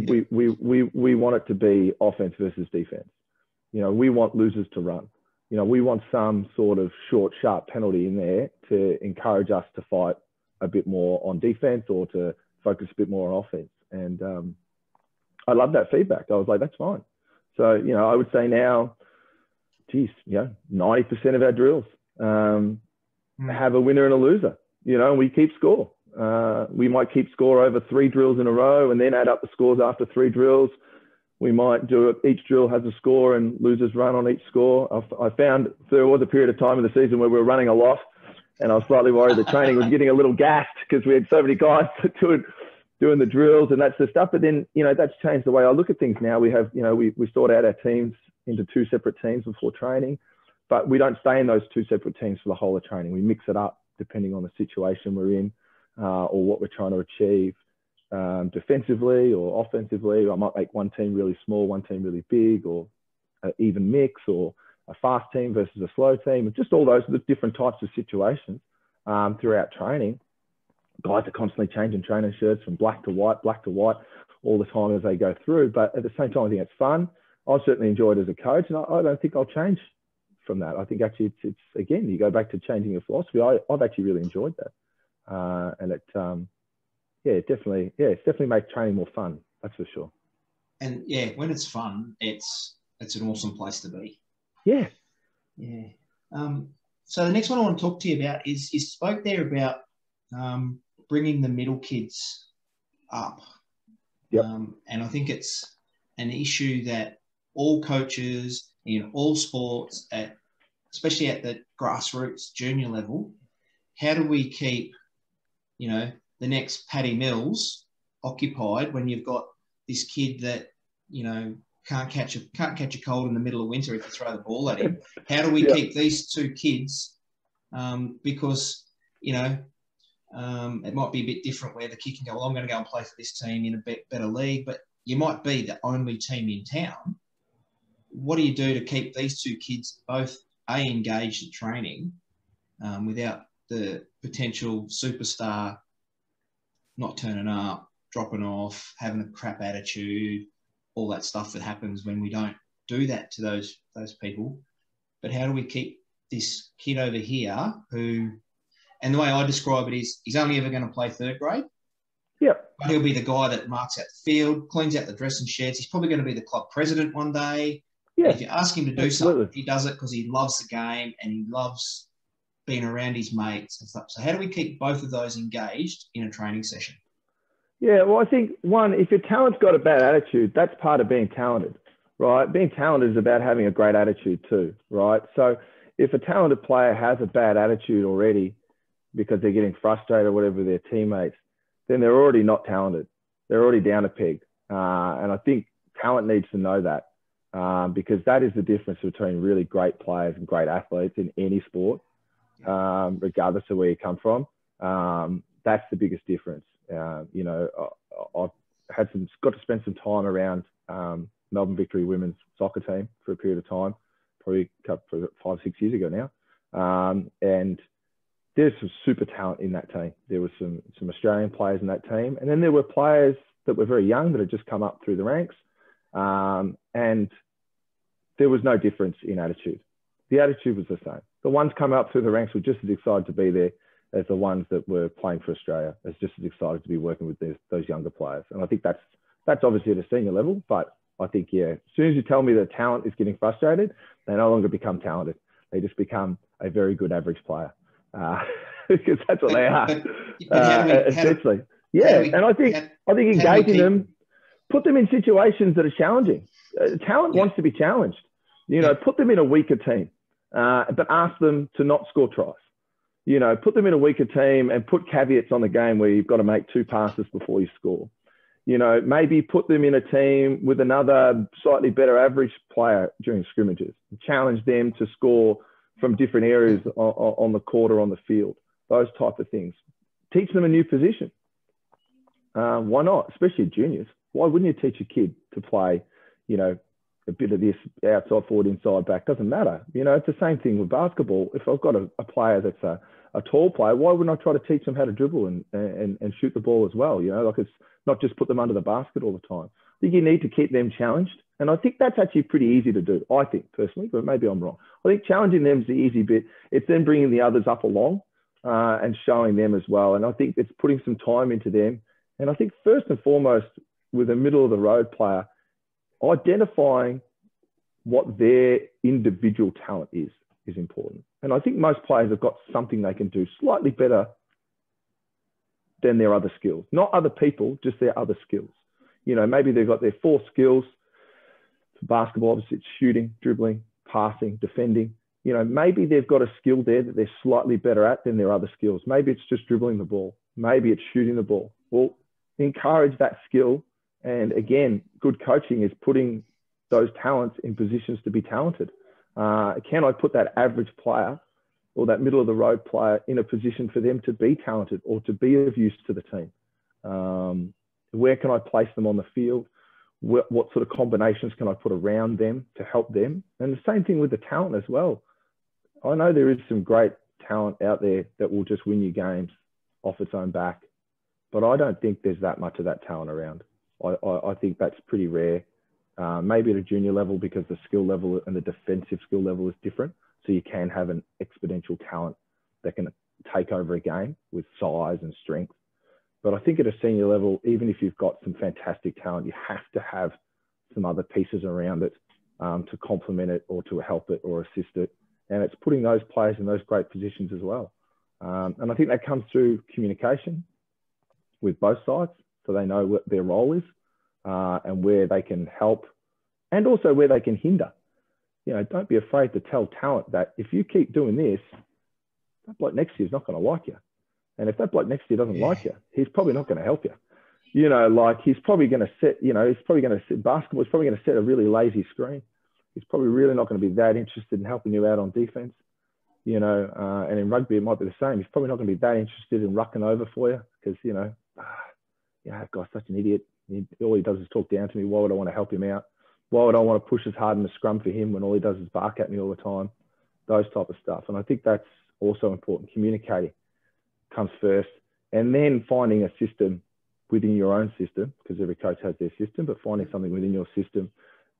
want it to be offense versus defense. You know, we want losers to run. You know, we want some sort of short, sharp penalty in there to encourage us to fight a bit more on defense or to focus a bit more on offense. And I love that feedback. I was like, that's fine. So, you know, I would say now, geez, you know, 90% of our drills have a winner and a loser, you know, and we keep score. We might keep score over 3 drills in a row and then add up the scores after 3 drills. We might do it. Each drill has a score and losers run on each score. I found there was a period of time in the season where we were running a lot and I was slightly worried the training was getting a little gassed because we had so many guys doing the drills and that's the stuff. But then, you know, that's changed the way I look at things now. We have, you know, we sort out our teams into 2 separate teams before training, but we don't stay in those 2 separate teams for the whole of training. We mix it up depending on the situation we're in or what we're trying to achieve. Defensively or offensively. I might make one team really small, one team really big, or an even mix, or a fast team versus a slow team. Just all those different types of situations throughout training. Guys are constantly changing training shirts from black to white all the time as they go through. But at the same time, I think it's fun. I certainly enjoy it as a coach, and I don't think I'll change from that. I think actually it's again, you go back to changing your philosophy. I've actually really enjoyed that, and it definitely makes training more fun. That's for sure. And yeah, when it's fun, it's an awesome place to be. Yeah. Yeah. So the next one I want to talk to you about is you spoke there about bringing the middle kids up. Yep. And I think it's an issue that all coaches in all sports, especially at the grassroots junior level, how do we keep, you know, the next Paddy Mills occupied when you've got this kid that, you know, can't catch a cold in the middle of winter if you throw the ball at him? How do we keep these 2 kids? Because, you know, it might be a bit different where the kid can go, well, I'm going to go and play for this team in a better league, but you might be the only team in town. What do you do to keep these 2 kids both engaged at training without the potential superstar not turning up, dropping off, having a crap attitude, all that stuff that happens when we don't do that to those people? But how do we keep this kid over here who, and the way I describe it is, he's only ever going to play 3rd grade. Yep. But he'll be the guy that marks out the field, cleans out the dressing sheds. He's probably going to be the club president one day. Yeah. If you ask him to do something, he does it because he loves the game and he loves being around his mates and stuff. So how do we keep both of those engaged in a training session? Yeah, well, I think, one, if your talent's got a bad attitude, that's part of being talented, right? Being talented is about having a great attitude too, right? So if a talented player has a bad attitude already because they're getting frustrated or whatever with their teammates, then they're already not talented. They're already down a peg. And I think talent needs to know that because that is the difference between really great players and great athletes in any sport, regardless of where you come from. That's the biggest difference. You know, I've got to spend some time around Melbourne Victory women's soccer team for a period of time, probably 5-6 years ago now. And there's some super talent in that team. There was some Australian players in that team. And then there were players that were very young that had just come up through the ranks. And there was no difference in attitude. The attitude was the same. The ones coming up through the ranks were just as excited to be there as the ones that were playing for Australia, as just as excited to be working with those younger players. And I think that's obviously at a senior level, but I think, yeah, as soon as you tell me that talent is getting frustrated, they no longer become talented. They just become a very good average player because that's what they are, essentially. And I think engaging them, put them in situations that are challenging. Talent wants to be challenged. You know, put them in a weaker team, but ask them to not score tries. You know, put them in a weaker team and put caveats on the game where you've got to make 2 passes before you score. You know, maybe put them in a team with another slightly better average player during scrimmages. Challenge them to score from different areas on the court or on the field. Those type of things. Teach them a new position. Why not? Especially juniors. Why wouldn't you teach a kid to play, you know, a bit of this outside forward, inside back? Doesn't matter. You know, it's the same thing with basketball. If I've got a player that's a tall player, why wouldn't I try to teach them how to dribble and shoot the ball as well? You know, like, it's not just put them under the basket all the time. I think you need to keep them challenged. And I think that's actually pretty easy to do, I think, personally, but maybe I'm wrong. I think challenging them is the easy bit. It's then bringing the others up along and showing them as well. And I think it's putting some time into them. And I think first and foremost, with a middle of the road player, identifying what their individual talent is important. And I think most players have got something they can do slightly better than their other skills. Not other people, just their other skills. You know, maybe they've got their 4 skills. For basketball, obviously it's shooting, dribbling, passing, defending. You know, maybe they've got a skill there that they're slightly better at than their other skills. Maybe it's just dribbling the ball. Maybe it's shooting the ball. Well, encourage that skill. And again, good coaching is putting those talents in positions to be talented. Can I put that average player or that middle of the road player in a position for them to be talented or to be of use to the team? Where can I place them on the field? What sort of combinations can I put around them to help them? And the same thing with the talent as well. I know there is some great talent out there that will just win you games off its own back, but I don't think there's that much of that talent around. I think that's pretty rare. Maybe at a junior level, because the skill level and the defensive skill level is different. So you can have an exponential talent that can take over a game with size and strength. But I think at a senior level, even if you've got some fantastic talent, you have to have some other pieces around it to complement it or to help it or assist it. And it's putting those players in those great positions as well. And I think that comes through communication with both sides, so they know what their role is and where they can help and also where they can hinder. You know, don't be afraid to tell talent that if you keep doing this, that bloke next to you is not going to like you. And if that bloke next to you doesn't like you, he's probably not going to help you. You know, like he's probably going to set, you know, basketball is probably going to set a really lazy screen. He's probably really not going to be that interested in helping you out on defense. You know, and in rugby, it might be the same. He's probably not going to be that interested in rucking over for you because, you know, yeah, that guy's such an idiot. All he does is talk down to me. Why would I want to help him out? Why would I want to push as hard in the scrum for him when all he does is bark at me all the time? Those type of stuff. And I think that's also important. Communicating comes first, and then finding a system within your own system, because every coach has their system, but finding something within your system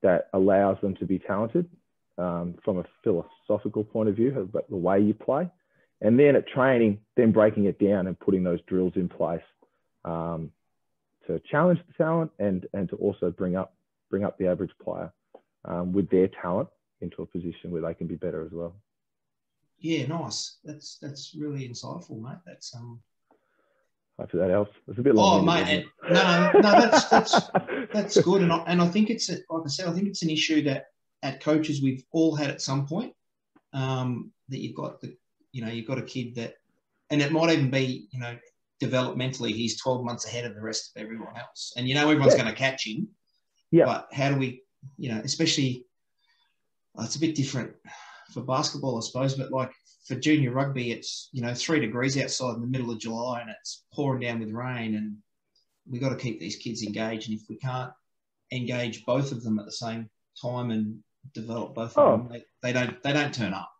that allows them to be talented from a philosophical point of view, about the way you play. And then at training, then breaking it down and putting those drills in place to challenge the talent and to also bring up the average player with their talent into a position where they can be better as well. Yeah, nice. That's really insightful, mate. That's Hopefully that helps. It's a bit long. Oh, mate, no, that's good. And I think it's, like I said, I think it's an issue that at coaches we've all had at some point. That you've got you've got a kid that, and it might even be, you know, developmentally he's 12 months ahead of the rest of everyone else, and you know everyone's going to catch him. Yeah. But how do we, you know, especially it's a bit different for basketball, I suppose, but like for junior rugby, it's, you know, 3 degrees outside in the middle of July and it's pouring down with rain, and we got to keep these kids engaged. And if we can't engage both of them at the same time and develop both of them, they don't turn up.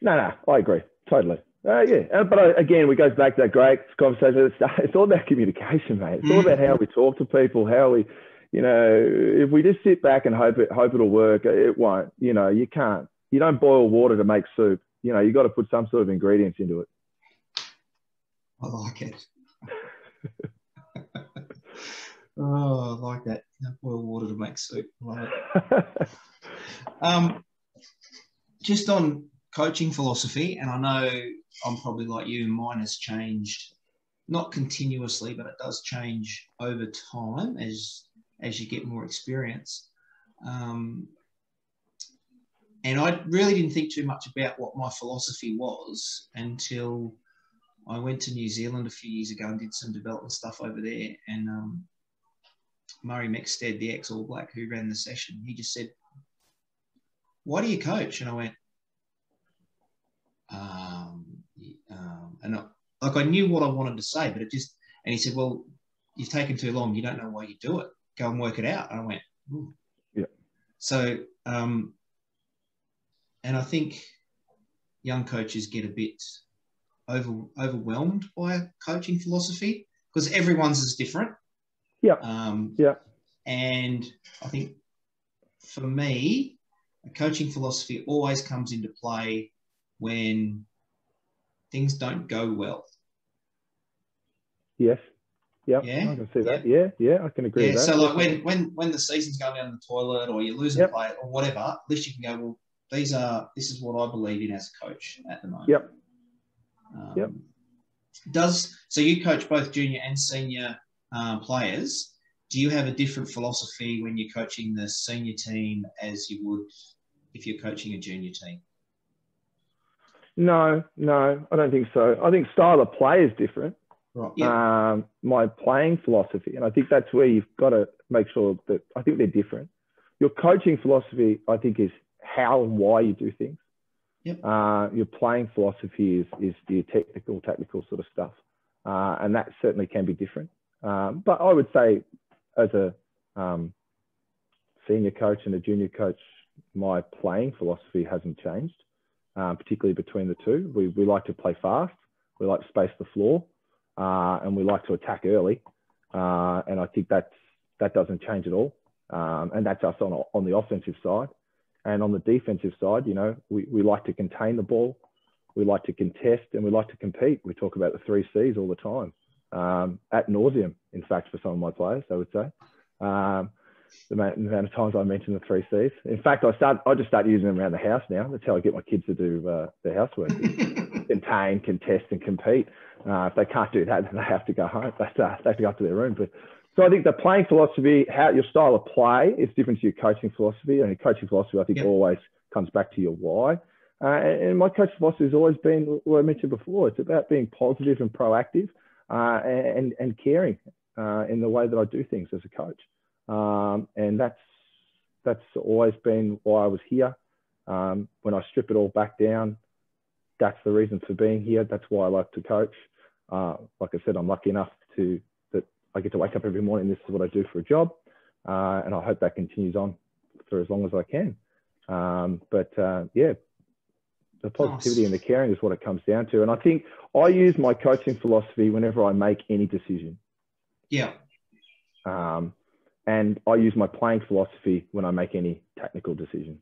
No, I agree totally. But again, we go back to that great conversation. It's all about communication, mate. It's all about how we talk to people, how we, you know, if we just sit back and hope it'll work, it won't. You know, you can't. You don't boil water to make soup. You know, you got to put some sort of ingredients into it. I like it. Oh, I like that. You don't boil water to make soup. I like it. Just on coaching philosophy, and I know I'm probably like you, mine has changed, not continuously, but it does change over time as you get more experience. And I really didn't think too much about what my philosophy was until I went to New Zealand a few years ago and did some development stuff over there. And Murray McStead, the ex-All Black who ran the session. He just said, "Why do you coach?" And I went, I knew what I wanted to say, but and he said, "Well, you've taken too long. You don't know why you do it. Go and work it out." And I went, "Ooh." Yeah. So, and I think young coaches get a bit overwhelmed by coaching philosophy because everyone's is different. Yeah. And I think for me, a coaching philosophy always comes into play when things don't go well. Yes. Yeah. Yeah. I can see that. Yeah. I can agree with that. So like when the season's going down the toilet or you're losing play or whatever, at least you can go, well, this is what I believe in as a coach at the moment. So you coach both junior and senior players. Do you have a different philosophy when you're coaching the senior team as you would if you're coaching a junior team? No, I don't think so. I think style of play is different. Right. Yeah. My playing philosophy, and I think that's where you've got to make sure that I think they're different. Your coaching philosophy, I think, is how and why you do things. Yep. Your playing philosophy is your tactical sort of stuff, and that certainly can be different. But I would say, as a senior coach and a junior coach, my playing philosophy hasn't changed, particularly between the two. We like to play fast, we like to space the floor, and we like to attack early. And I think that doesn't change at all. And that's us on the offensive side. And on the defensive side, we like to contain the ball, we like to contest, and we like to compete. We talk about the 3 C's all the time, ad nauseum, in fact, for some of my players, I would say. The amount of times I mention the 3 C's. In fact, I just start using them around the house now. That's how I get my kids to do their housework. Contain, contest, and compete. If they can't do that, then they have to go home. They have to go up to their room. So I think the playing philosophy, how your style of play is different to your coaching philosophy. And your coaching philosophy, I think, always comes back to your why. And my coaching philosophy has always been what I mentioned before. It's about being positive and proactive and caring in the way that I do things as a coach. And that's always been why I was here. When I strip it all back down, that's the reason for being here. That's why I like to coach. Like I said, I'm lucky enough that I get to wake up every morning. This is what I do for a job. And I hope that continues on for as long as I can. The positivity and the caring is what it comes down to. And I think I use my coaching philosophy whenever I make any decision. Yeah. And I use my playing philosophy when I make any technical decision.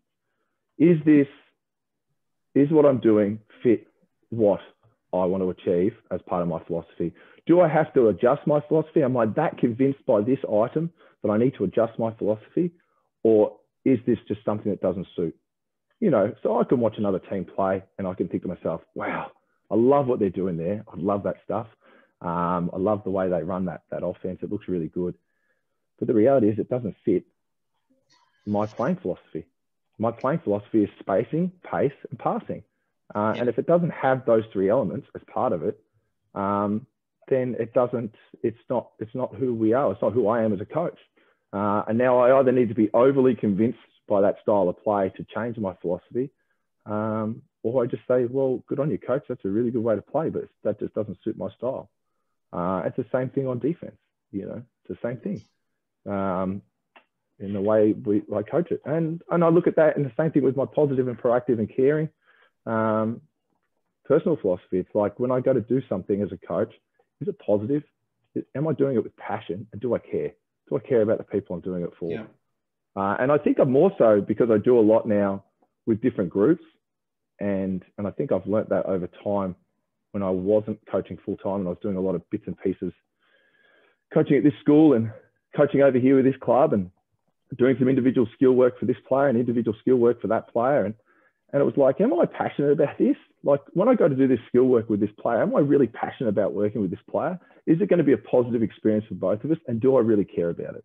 Is what I'm doing fit what I want to achieve as part of my philosophy? Do I have to adjust my philosophy? Am I that convinced by this item that I need to adjust my philosophy? Or is this just something that doesn't suit? So I can watch another team play and I can think to myself, wow, I love what they're doing there. I love that stuff. I love the way they run that offense. It looks really good. But the reality is it doesn't fit my playing philosophy. My playing philosophy is spacing, pace, and passing. And if it doesn't have those 3 elements as part of it, then it's not who we are. It's not who I am as a coach. And now I either need to be overly convinced by that style of play to change my philosophy, or I just say, well, good on you, coach. That's a really good way to play, but that just doesn't suit my style. It's the same thing on defense. It's the same thing. In the way I coach it. And I look at that, and the same thing with my positive and proactive and caring personal philosophy. It's like when I go to do something as a coach, is it positive? Am I doing it with passion? And do I care? Do I care about the people I'm doing it for? Yeah. And I think I'm more so because I do a lot now with different groups. And I think I've learnt that over time when I wasn't coaching full time and I was doing a lot of bits and pieces, coaching at this school and coaching over here with this club and doing some individual skill work for this player and individual skill work for that player. And it was like, am I passionate about this? Like when I go to do this skill work with this player, am I really passionate about working with this player? Is it going to be a positive experience for both of us? And do I really care about it?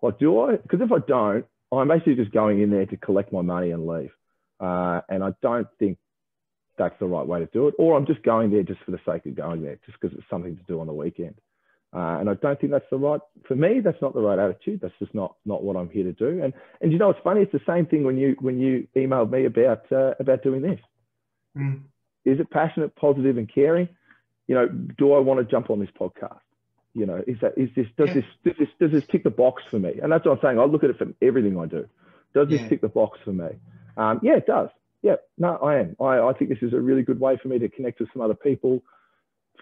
Like, do I? Because if I don't, I'm basically just going in there to collect my money and leave. And I don't think that's the right way to do it. Or I'm just going there just for the sake of going there, just because it's something to do on the weekend. And I don't think that's for me, that's not the right attitude. That's just not what I'm here to do. And you know, it's funny. It's the same thing when you emailed me about doing this. Mm. Is it passionate, positive, and caring? You know, do I want to jump on this podcast? You know, does this tick the box for me? And that's what I'm saying. I look at it from everything I do. Does this tick the box for me? Yeah, it does. Yeah, no, I am. I think this is a really good way for me to connect with some other people,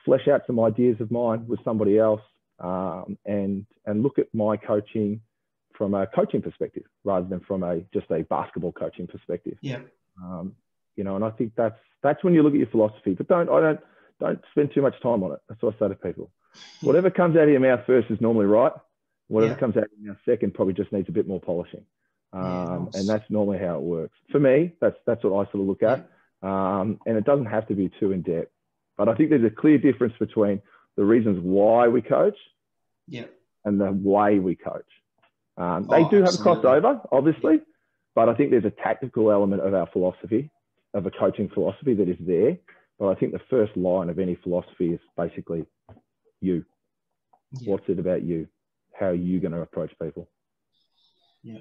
flesh out some ideas of mine with somebody else, and look at my coaching from a coaching perspective rather than from just a basketball coaching perspective. Yeah. You know, and I think that's when you look at your philosophy. But don't spend too much time on it. That's what I say to people. Whatever comes out of your mouth first is normally right. Whatever comes out of your mouth second probably just needs a bit more polishing. Nice. And that's normally how it works. For me, that's what I sort of look at. And it doesn't have to be too in depth. But I think there's a clear difference between the reasons why we coach and the way we coach. They do have a crossover, obviously, but I think there's a tactical element of our philosophy, of a coaching philosophy that is there. But I think the first line of any philosophy is basically you. Yeah. What's it about you? How are you going to approach people? Yeah.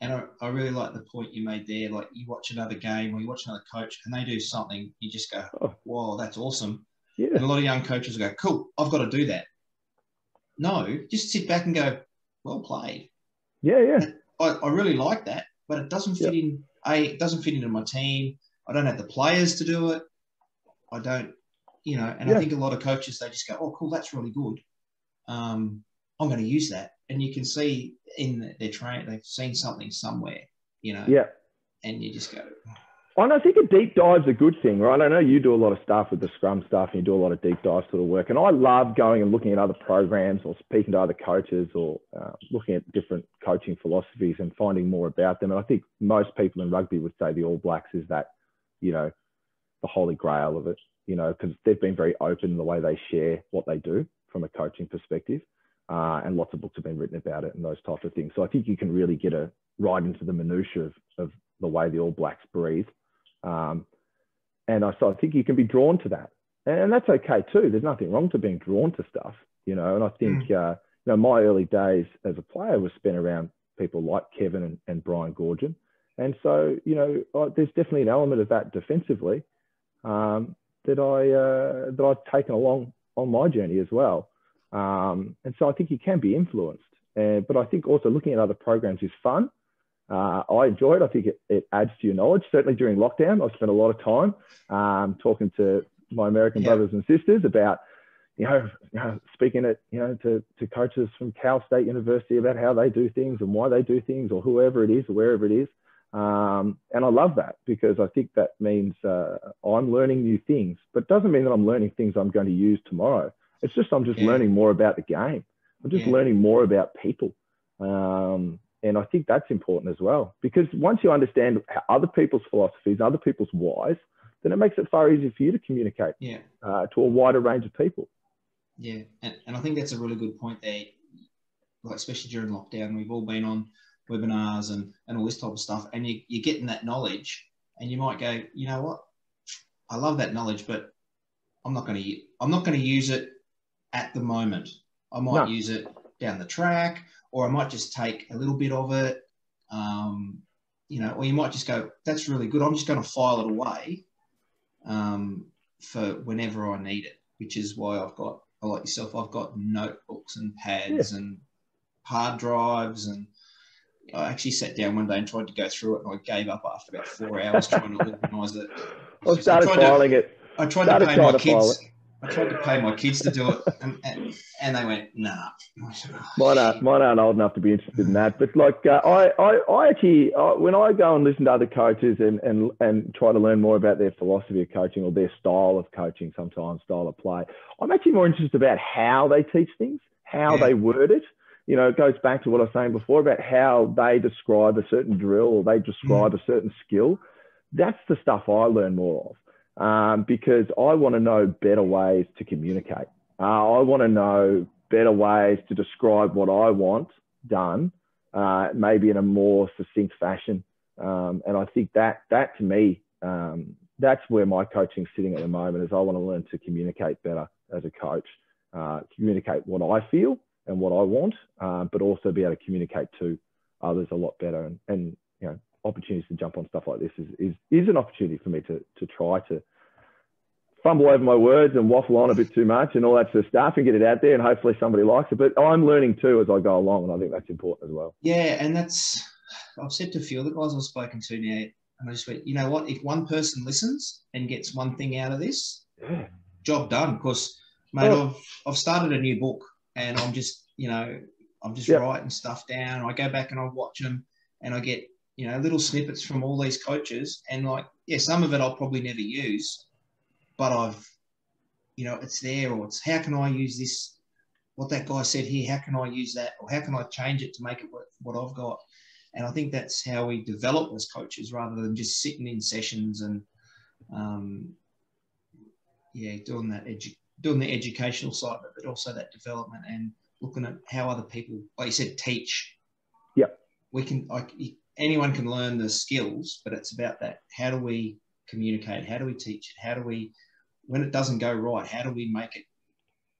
And I really like the point you made there. Like, you watch another game or you watch another coach and they do something, you just go, "Whoa, that's awesome." Yeah. And a lot of young coaches go, "Cool, I've got to do that." No, just sit back and go, "Well played." Yeah. I really like that, but it doesn't fit in. It doesn't fit into my team. I don't have the players to do it. I don't, you know, and I think a lot of coaches, they just go, "Oh, cool, that's really good. I'm going to use that." And you can see in their training, they've seen something somewhere, you know. Yeah. And you just go. And I think a deep dive's a good thing, right? I know you do a lot of stuff with the Scrum stuff and you do a lot of deep dive sort of work. And I love going and looking at other programs or speaking to other coaches or looking at different coaching philosophies and finding more about them. And I think most people in rugby would say the All Blacks is that, you know, the holy grail of it, you know, because they've been very open in the way they share what they do from a coaching perspective. And lots of books have been written about it and those types of things. So I think you can really get right into the minutiae of the way the All Blacks breathe. And so I think you can be drawn to that. And that's okay too. There's nothing wrong to being drawn to stuff, you know. And I think, you know, my early days as a player was spent around people like Kevin and Brian Gorgon. And so, you know, there's definitely an element of that defensively that I've taken along on my journey as well. And so I think you can be influenced. But I think also looking at other programs is fun. I enjoy it. I think it adds to your knowledge. Certainly during lockdown, I spent a lot of time talking to my American brothers and sisters about, you know, speaking to coaches from Cal State University about how they do things and why they do things, or whoever it is or wherever it is. And I love that because I think that means I'm learning new things, but it doesn't mean that I'm learning things I'm going to use tomorrow. It's just I'm just learning more about the game. I'm just learning more about people. And I think that's important as well, because once you understand other people's philosophies, other people's whys, then it makes it far easier for you to communicate to a wider range of people. Yeah, and I think that's a really good point there. Like, especially during lockdown, we've all been on webinars and all this type of stuff, and you're getting that knowledge, and you might go, you know what, I love that knowledge, but I'm not going to use it at the moment. I might use it down the track, or I might just take a little bit of it, you know, or you might just go, that's really good, I'm just going to file it away for whenever I need it, which is why I like yourself, I've got notebooks and pads and hard drives, and I actually sat down one day and tried to go through it, and I gave up after about 4 hours trying to organise it. I started filing it. I tried to pay my kids. I tried to pay my kids to do it, and they went, nah. Mine aren't old enough to be interested in that. But like, I actually, when I go and listen to other coaches and try to learn more about their philosophy of coaching or their style of coaching, sometimes style of play, I'm actually more interested about how they teach things, how they word it. You know, it goes back to what I was saying before about how they describe a certain drill or they describe a certain skill. That's the stuff I learn more of. Because I want to know better ways to communicate. I want to know better ways to describe what I want done, maybe in a more succinct fashion. And I think that to me, that's where my coaching's sitting at the moment, is I want to learn to communicate better as a coach. communicate what I feel and what I want, but also be able to communicate to others a lot better. And you know, opportunities to jump on stuff like this is an opportunity for me to try to fumble over my words and waffle on a bit too much and all that sort of stuff and get it out there, and hopefully somebody likes it. But I'm learning too as I go along, and I think that's important as well. Yeah, and I've said to a few of the guys I've spoken to now, and I just went, you know what, if one person listens and gets one thing out of this, job done. Because, mate, I've started a new book, and I'm just writing stuff down. I go back and I watch them, and I get, you know, little snippets from all these coaches, and like, yeah, some of it I'll probably never use, but it's there, or it's how can I use this, what that guy said here, how can I use that, or how can I change it to make it work for what I've got? And I think that's how we develop as coaches, rather than just sitting in sessions and, doing the educational side of it, but also that development and looking at how other people, like you said, teach. Yeah. Anyone can learn the skills, but it's about that. How do we communicate? How do we teach it? How do we, when it doesn't go right, how do we make it,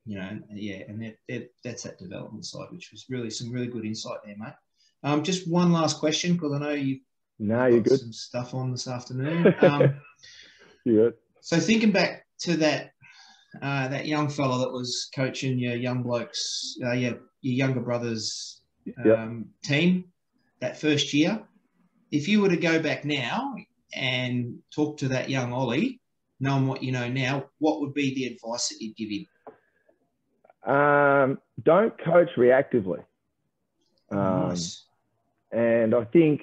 you know? And that's that development side, which was really some really good insight there, mate. Just one last question, because I know you've you're good. Some stuff on this afternoon. Yeah. So thinking back to that young fella that was coaching your young blokes, your younger brothers' team that first year, if you were to go back now and talk to that young Ollie, knowing what you know now, what would be the advice that you'd give him? Don't coach reactively. Nice. And I think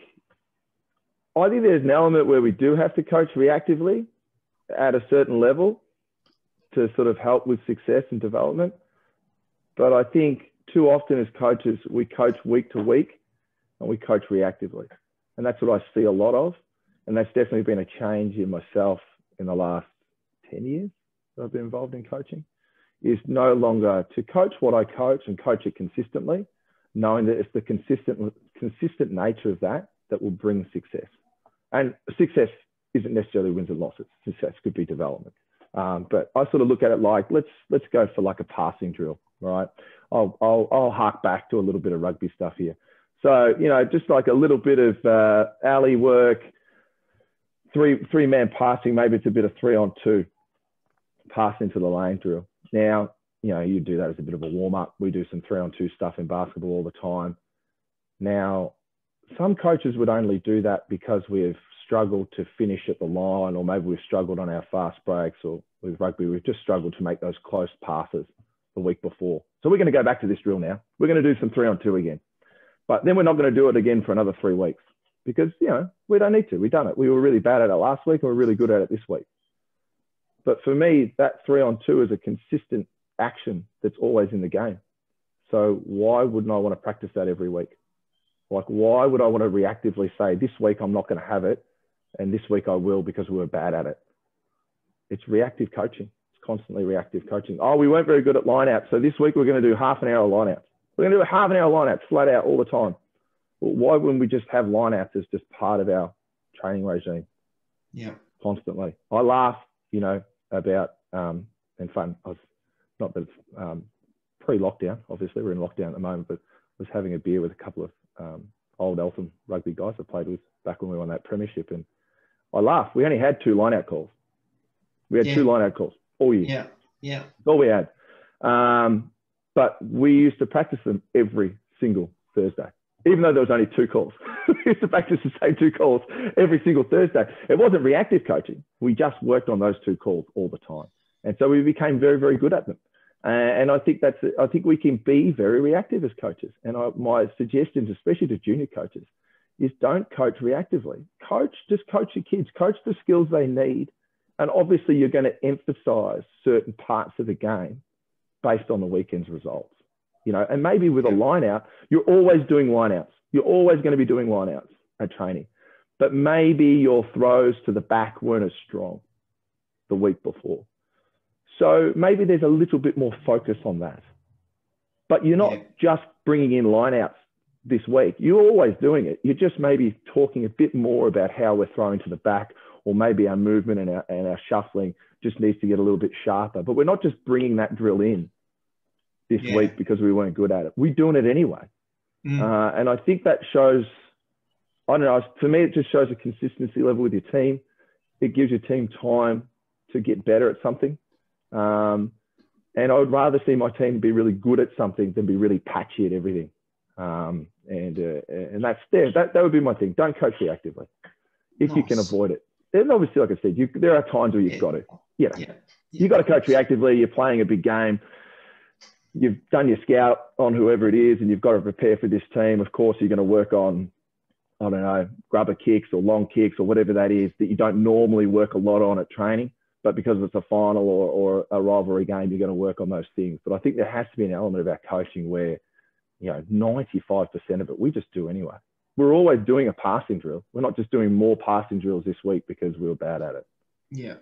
there's an element where we do have to coach reactively at a certain level to sort of help with success and development. But I think too often as coaches, we coach week to week and we coach reactively. And that's what I see a lot of. And that's definitely been a change in myself in the last 10 years that I've been involved in coaching, is no longer to coach what I coach and coach it consistently, knowing that it's the consistent nature of that will bring success. And success isn't necessarily wins and losses. Success could be development. But I sort of look at it like, let's go for like a passing drill, right? I'll hark back to a little bit of rugby stuff here. So, you know, just like a little bit of alley work, three-man passing, maybe it's a bit of 3-on-2 passing into the lane drill. Now, you know, you do that as a bit of a warm-up. We do some 3-on-2 stuff in basketball all the time. Now, some coaches would only do that because we've struggled to finish at the line, or maybe we've struggled on our fast breaks, or with rugby, we've just struggled to make those close passes the week before. So we're going to go back to this drill now. We're going to do some 3-on-2 again. But then we're not going to do it again for another 3 weeks because, you know, we don't need to. We've done it. We were really bad at it last week and we're really good at it this week. But for me, that 3-on-2 is a consistent action that's always in the game. So why wouldn't I want to practice that every week? Like, why would I want to reactively say, this week I'm not going to have it and this week I will because we were bad at it? It's reactive coaching. It's constantly reactive coaching. Oh, we weren't very good at lineouts, so this week we're going to do half an hour of lineouts. We're going to do a half an hour lineouts flat out all the time. Well, why wouldn't we just have lineouts as just part of our training regime? Yeah. Constantly. I laugh, you know, about, and fun. I was not that pre-lockdown, obviously we're in lockdown at the moment, but was having a beer with a couple of old Eltham rugby guys I played with back when we won that premiership. And I laughed. We only had 2 lineout calls. We had 2 lineout calls all year. Yeah. Yeah. That's all we had. But we used to practice them every single Thursday, even though there was only 2 calls. We used to practice the same 2 calls every single Thursday. It wasn't reactive coaching. We just worked on those 2 calls all the time. And so we became very, very good at them. And I think we can be very reactive as coaches. And my suggestions, especially to junior coaches, is don't coach reactively. Just coach your kids, coach the skills they need. And obviously you're going to emphasize certain parts of the game based on the weekend's results, you know, and maybe with a line out, you're always doing line outs. You're always going to be doing line outs at training, but maybe your throws to the back weren't as strong the week before. So maybe there's a little bit more focus on that, but you're not just bringing in line outs this week. You're always doing it. You're just maybe talking a bit more about how we're throwing to the back, or maybe our movement and our shuffling just needs to get a little bit sharper. But we're not just bringing that drill in this week because we weren't good at it. We're doing it anyway. And I think that shows, I don't know, for me, it just shows a consistency level with your team. It gives your team time to get better at something. And I would rather see my team be really good at something than be really patchy at everything. And that's there. That would be my thing. Don't coach reactively if you can avoid it. And obviously, like I said, there are times where you've got to. You've got to coach reactively. You're playing a big game. You've done your scout on whoever it is, and you've got to prepare for this team. Of course, you're going to work on, I don't know, grubber kicks or long kicks or whatever that is that you don't normally work a lot on at training. But because it's a final or a rivalry game, you're going to work on those things. But I think there has to be an element of our coaching where, 95% of it we just do anyway. We're always doing a passing drill. We're not just doing more passing drills this week because we were bad at it. Yeah.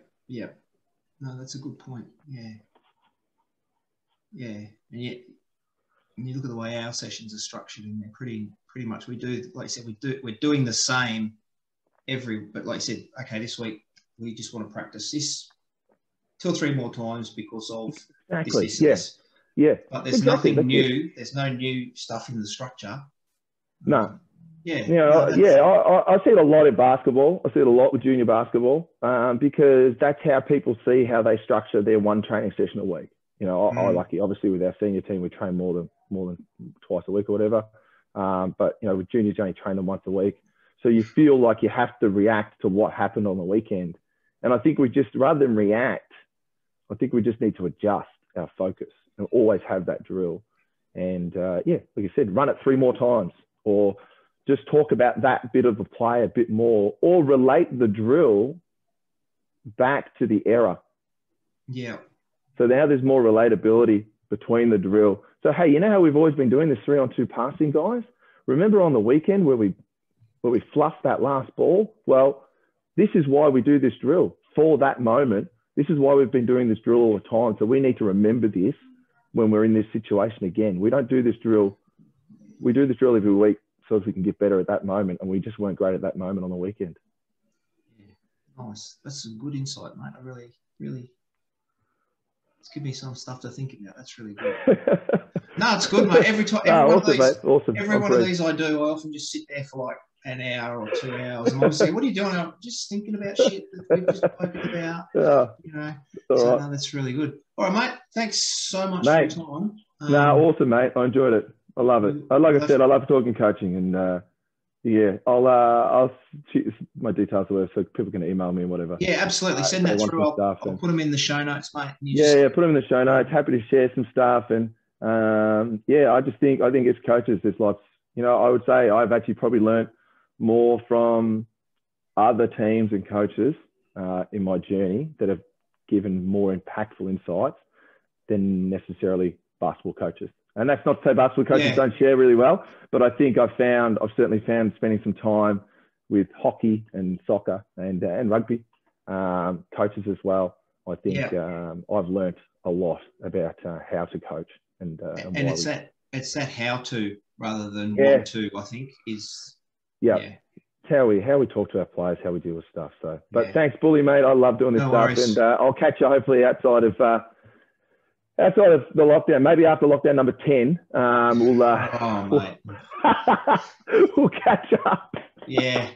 No, that's a good point. Yeah. And yet, when you look at the way our sessions are structured, and they're pretty much, we do, like I said, we're doing the same but like I said, okay, this week we just want to practice this 2 or 3 more times because of this. Yeah. But there's nothing new. There's no new stuff in the structure. No. I see it a lot in basketball. I see it a lot with junior basketball because that's how people see how they structure their one training session a week. Obviously with our senior team, we train more than twice a week or whatever. But with juniors, you only train them once a week. So you feel like you have to react to what happened on the weekend. And I think rather than react, I think we just need to adjust our focus and always have that drill. And like I said, run it 3 more times, or just talk about that bit of the play a bit more, or relate the drill back to the error. Yeah. So now there's more relatability between the drill. So, hey, you know how we've always been doing this 3-on-2 passing, guys? Remember on the weekend where we fluffed that last ball? Well, this is why we do this drill for that moment. This is why we've been doing this drill all the time. So we need to remember this when we're in this situation again. We don't do this drill. We do this drill every week so as we can get better at that moment. And we just weren't great at that moment on the weekend. Yeah. Nice. That's some good insight, mate. I really, it's given me some stuff to think about. That's really good. No, it's good, mate. Every one of these I do, I often just sit there for like an hour or 2 hours. And I'll say, what are you doing? I'm just thinking about shit that we've just spoken about. No, that's really good. All right, mate. Thanks so much for your time. Awesome, mate. I enjoyed it. I love it. Like I said, I love talking coaching, and I'll shoot my details away so people can email me and whatever. Yeah, absolutely. Send that through. I'll put them in the show notes, mate. Put them in the show notes. Happy to share some stuff. And I think as coaches, there's lots. I would say I've actually probably learned more from other teams and coaches in my journey that have given more impactful insights than necessarily basketball coaches. And that's not to say basketball coaches don't share really well, but I think I've certainly found spending some time with hockey and soccer and rugby coaches as well. I think I've learnt a lot about how to coach and it's that how to rather than want to. I think is it's how we talk to our players, how we deal with stuff. So, but thanks, Bully, mate. I love doing this stuff, worries. And I'll catch you hopefully outside of the lockdown, maybe after lockdown number 10, we'll catch up. Yeah,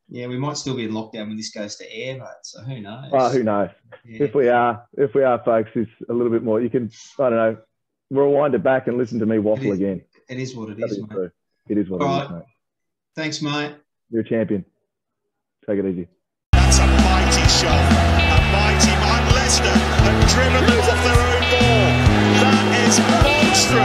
we might still be in lockdown when this goes to air, mate. So who knows? Oh, who knows? Yeah. If we are, folks, it's a little bit more. You can, I don't know, rewind it back and listen to me waffle again. It is what it is, mate. True. It is what it is, mate. Thanks, mate. You're a champion. Take it easy. That's a mighty shot. A mighty man. Leicester have driven them off their own ball. That is monstrous.